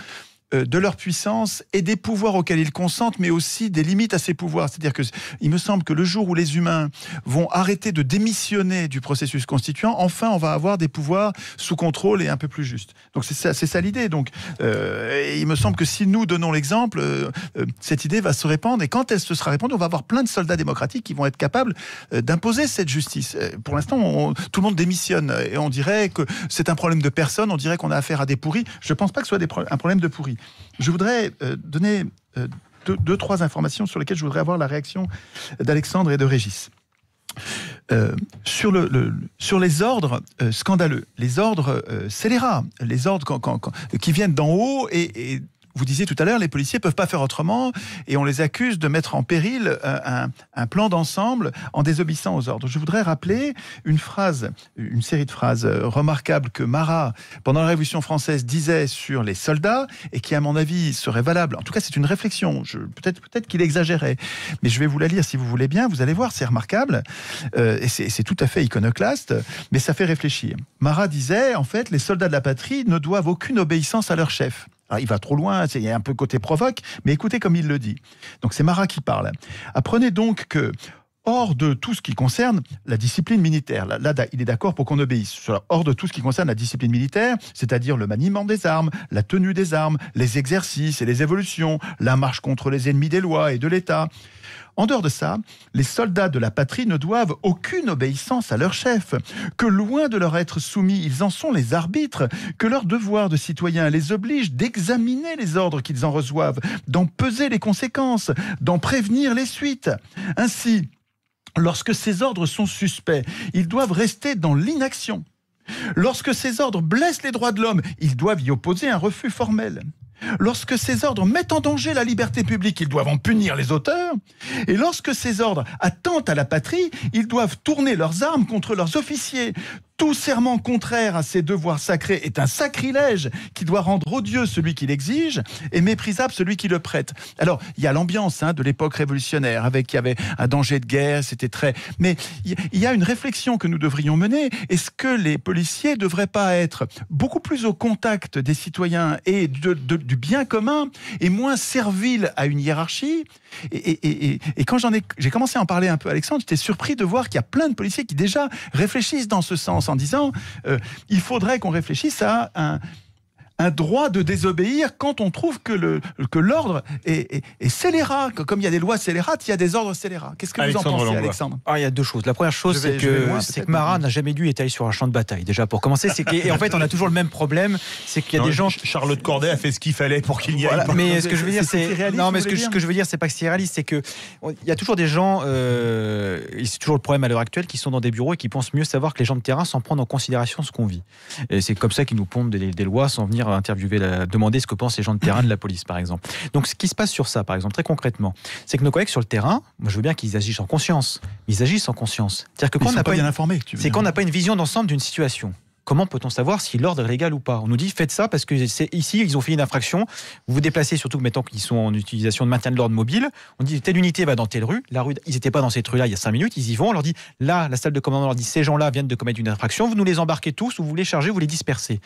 de leur puissance et des pouvoirs auxquels ils consentent, mais aussi des limites à ces pouvoirs. C'est-à-dire que il me semble que le jour où les humains vont arrêter de démissionner du processus constituant, enfin, on va avoir des pouvoirs sous contrôle et un peu plus justes. Donc c'est ça l'idée. Donc il me semble que si nous donnons l'exemple, cette idée va se répandre, et quand elle se sera répandue, on va avoir plein de soldats démocratiques qui vont être capables d'imposer cette justice. Pour l'instant, tout le monde démissionne et on dirait que c'est un problème de personne, on dirait qu'on a affaire à des pourris. Je ne pense pas que ce soit un problème de pourris. Je voudrais donner 2-3 informations sur lesquelles je voudrais avoir la réaction d'Alexandre et de Régis. Sur les ordres scandaleux, les ordres scélérats, les ordres qui viennent d'en haut et vous disiez tout à l'heure, les policiers ne peuvent pas faire autrement et on les accuse de mettre en péril un plan d'ensemble en désobéissant aux ordres. Je voudrais rappeler une série de phrases remarquables que Marat, pendant la Révolution française, disait sur les soldats et qui, à mon avis, serait valable. En tout cas, c'est une réflexion. Peut-être qu'il exagérait. Mais je vais vous la lire si vous voulez bien. Vous allez voir, c'est remarquable. Et c'est tout à fait iconoclaste, mais ça fait réfléchir. Marat disait, en fait, les soldats de la patrie ne doivent aucune obéissance à leur chef. Alors, il va trop loin, il y a un peu côté provoque, mais écoutez comme il le dit. Donc c'est Marat qui parle. Apprenez donc que, hors de tout ce qui concerne la discipline militaire, là il est d'accord pour qu'on obéisse, hors de tout ce qui concerne la discipline militaire, c'est-à-dire le maniement des armes, la tenue des armes, les exercices et les évolutions, la marche contre les ennemis des lois et de l'État. En dehors de ça, les soldats de la patrie ne doivent aucune obéissance à leur chef, que loin de leur être soumis, ils en sont les arbitres, que leur devoir de citoyen les oblige d'examiner les ordres qu'ils en reçoivent, d'en peser les conséquences, d'en prévenir les suites. Ainsi, lorsque ces ordres sont suspects, ils doivent rester dans l'inaction. Lorsque ces ordres blessent les droits de l'homme, ils doivent y opposer un refus formel. Lorsque ces ordres mettent en danger la liberté publique, ils doivent en punir les auteurs. Et lorsque ces ordres attentent à la patrie, ils doivent tourner leurs armes contre leurs officiers. Tout serment contraire à ses devoirs sacrés est un sacrilège qui doit rendre odieux celui qui l'exige et méprisable celui qui le prête. Alors, il y a l'ambiance de l'époque révolutionnaire, il y avait un danger de guerre, c'était très... Mais il y a une réflexion que nous devrions mener. Est-ce que les policiers ne devraient pas être beaucoup plus au contact des citoyens et du bien commun et moins serviles à une hiérarchie ? Et quand j'ai commencé à en parler un peu, Alexandre, j'étais surpris de voir qu'il y a plein de policiers qui déjà réfléchissent dans ce sens, en disant il faudrait qu'on réfléchisse à un droit de désobéir quand on trouve que l'ordre est scélérat. Comme il y a des lois scélérates, il y a des ordres scélérats. Qu'est-ce que vous en pensez, Alexandre ? Il y a deux choses. La première chose, c'est que Marat n'a jamais dû étaler sur un champ de bataille. Déjà, pour commencer, et en fait, on a toujours le même problème, c'est qu'il y a des gens... Charlotte Corday a fait ce qu'il fallait pour qu'il y ait... Mais ce que je veux dire, ce que je veux dire, c'est pas que c'est irréaliste, c'est que il y a toujours des gens, c'est toujours le problème à l'heure actuelle, qui sont dans des bureaux et qui pensent mieux savoir que les gens de terrain sans prendre en considération ce qu'on vit. Et c'est comme ça qu'ils nous pondent des lois sans venir interviewer, demander ce que pensent les gens de terrain de la police, par exemple. Donc, ce qui se passe sur ça, par exemple, très concrètement, c'est que nos collègues sur le terrain, moi je veux bien qu'ils agissent en conscience, mais ils agissent en conscience. C'est-à-dire que quand on n'a pas bien informé, c'est qu'on n'a pas une vision d'ensemble d'une situation. Comment peut-on savoir si l'ordre est légal ou pas ? On nous dit faites ça parce que ici ils ont fait une infraction. Vous vous déplacez, surtout que maintenant qu'ils sont en utilisation de maintien de l'ordre mobile. On dit telle unité va dans telle rue. La rue, ils n'étaient pas dans cette rue-là il y a 5 minutes. Ils y vont. On leur dit là, la salle de commandement leur dit ces gens-là viennent de commettre une infraction. Vous nous les embarquez tous ou vous les chargez, vous les dispersez.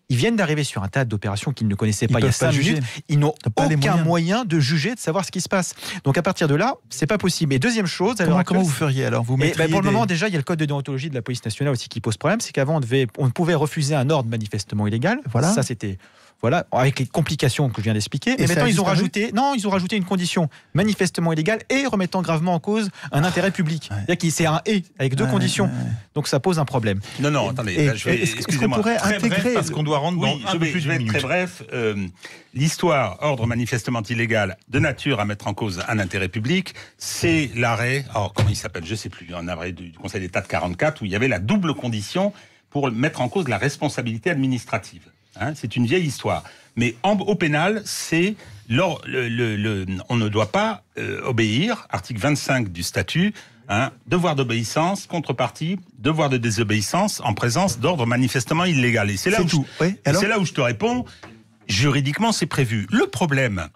Ils viennent d'arriver sur un tas d'opérations qu'ils ne connaissaient pas il y a 5 minutes. Ils n'ont aucun moyen de juger, de savoir ce qui se passe. Donc à partir de là, c'est pas possible. Et deuxième chose, comment vous feriez alors ? Pour le moment, déjà, il y a le code de déontologie de la police nationale aussi qui pose problème. C'est qu'avant, on pouvait refuser un ordre manifestement illégal. Voilà. Ça, c'était... Voilà, avec les complications que je viens d'expliquer. Et maintenant, ils ont rajouté une condition manifestement illégale et remettant gravement en cause un intérêt public. C'est-à-dire que c'est un et avec deux conditions. Donc ça pose un problème. Non, attendez. Là, excusez-moi. Pourrait intégrer parce qu'on doit rendre dans je vais être très bref. L'histoire, ordre manifestement illégal, de nature à mettre en cause un intérêt public, c'est l'arrêt. Alors comment il s'appelle ? Je sais plus. Un arrêt du Conseil d'État de 44 où il y avait la double condition pour mettre en cause la responsabilité administrative. C'est une vieille histoire. Mais au pénal, c'est on ne doit pas obéir, article 25 du statut, devoir d'obéissance, contrepartie, devoir de désobéissance en présence d'ordre manifestement illégal. Et c'est là où je te réponds, juridiquement c'est prévu. Le problème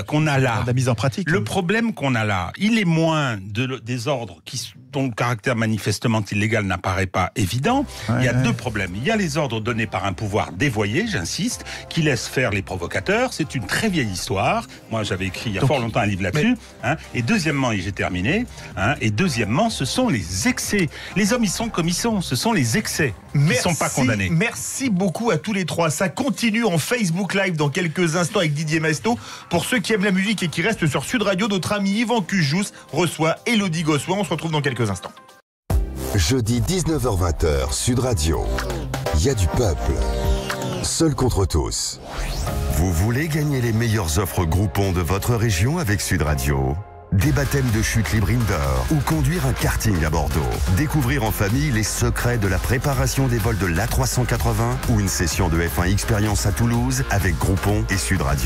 qu'on a là, la mise en pratique. Le problème qu'on a là, il est moins des ordres dont le caractère manifestement illégal n'apparaît pas évident. Il y a deux problèmes. Il y a les ordres donnés par un pouvoir dévoyé, j'insiste, qui laisse faire les provocateurs. C'est une très vieille histoire. Moi, j'avais écrit il y a fort longtemps un livre là-dessus. Et deuxièmement, et j'ai terminé, et deuxièmement, ce sont les excès. Les hommes, ils sont comme ils sont. Ce sont les excès qui ne sont pas condamnés. Merci beaucoup à tous les trois. Ça continue en Facebook Live dans quelques instants avec Didier Maesto. Pour ceux qui aiment la musique et qui restent sur Sud Radio, notre ami Yvan Cujous reçoit Élodie Gossuin. On se retrouve dans quelques instants. Jeudi 19h-20h, Sud Radio. Il y a du peuple. Seul contre tous. Vous voulez gagner les meilleures offres Groupon de votre région avec Sud Radio ? Des baptêmes de chute libre indoor ou conduire un karting à Bordeaux. Découvrir en famille les secrets de la préparation des vols de l'A380 ou une session de F1 Expérience à Toulouse avec Groupon et Sud Radio.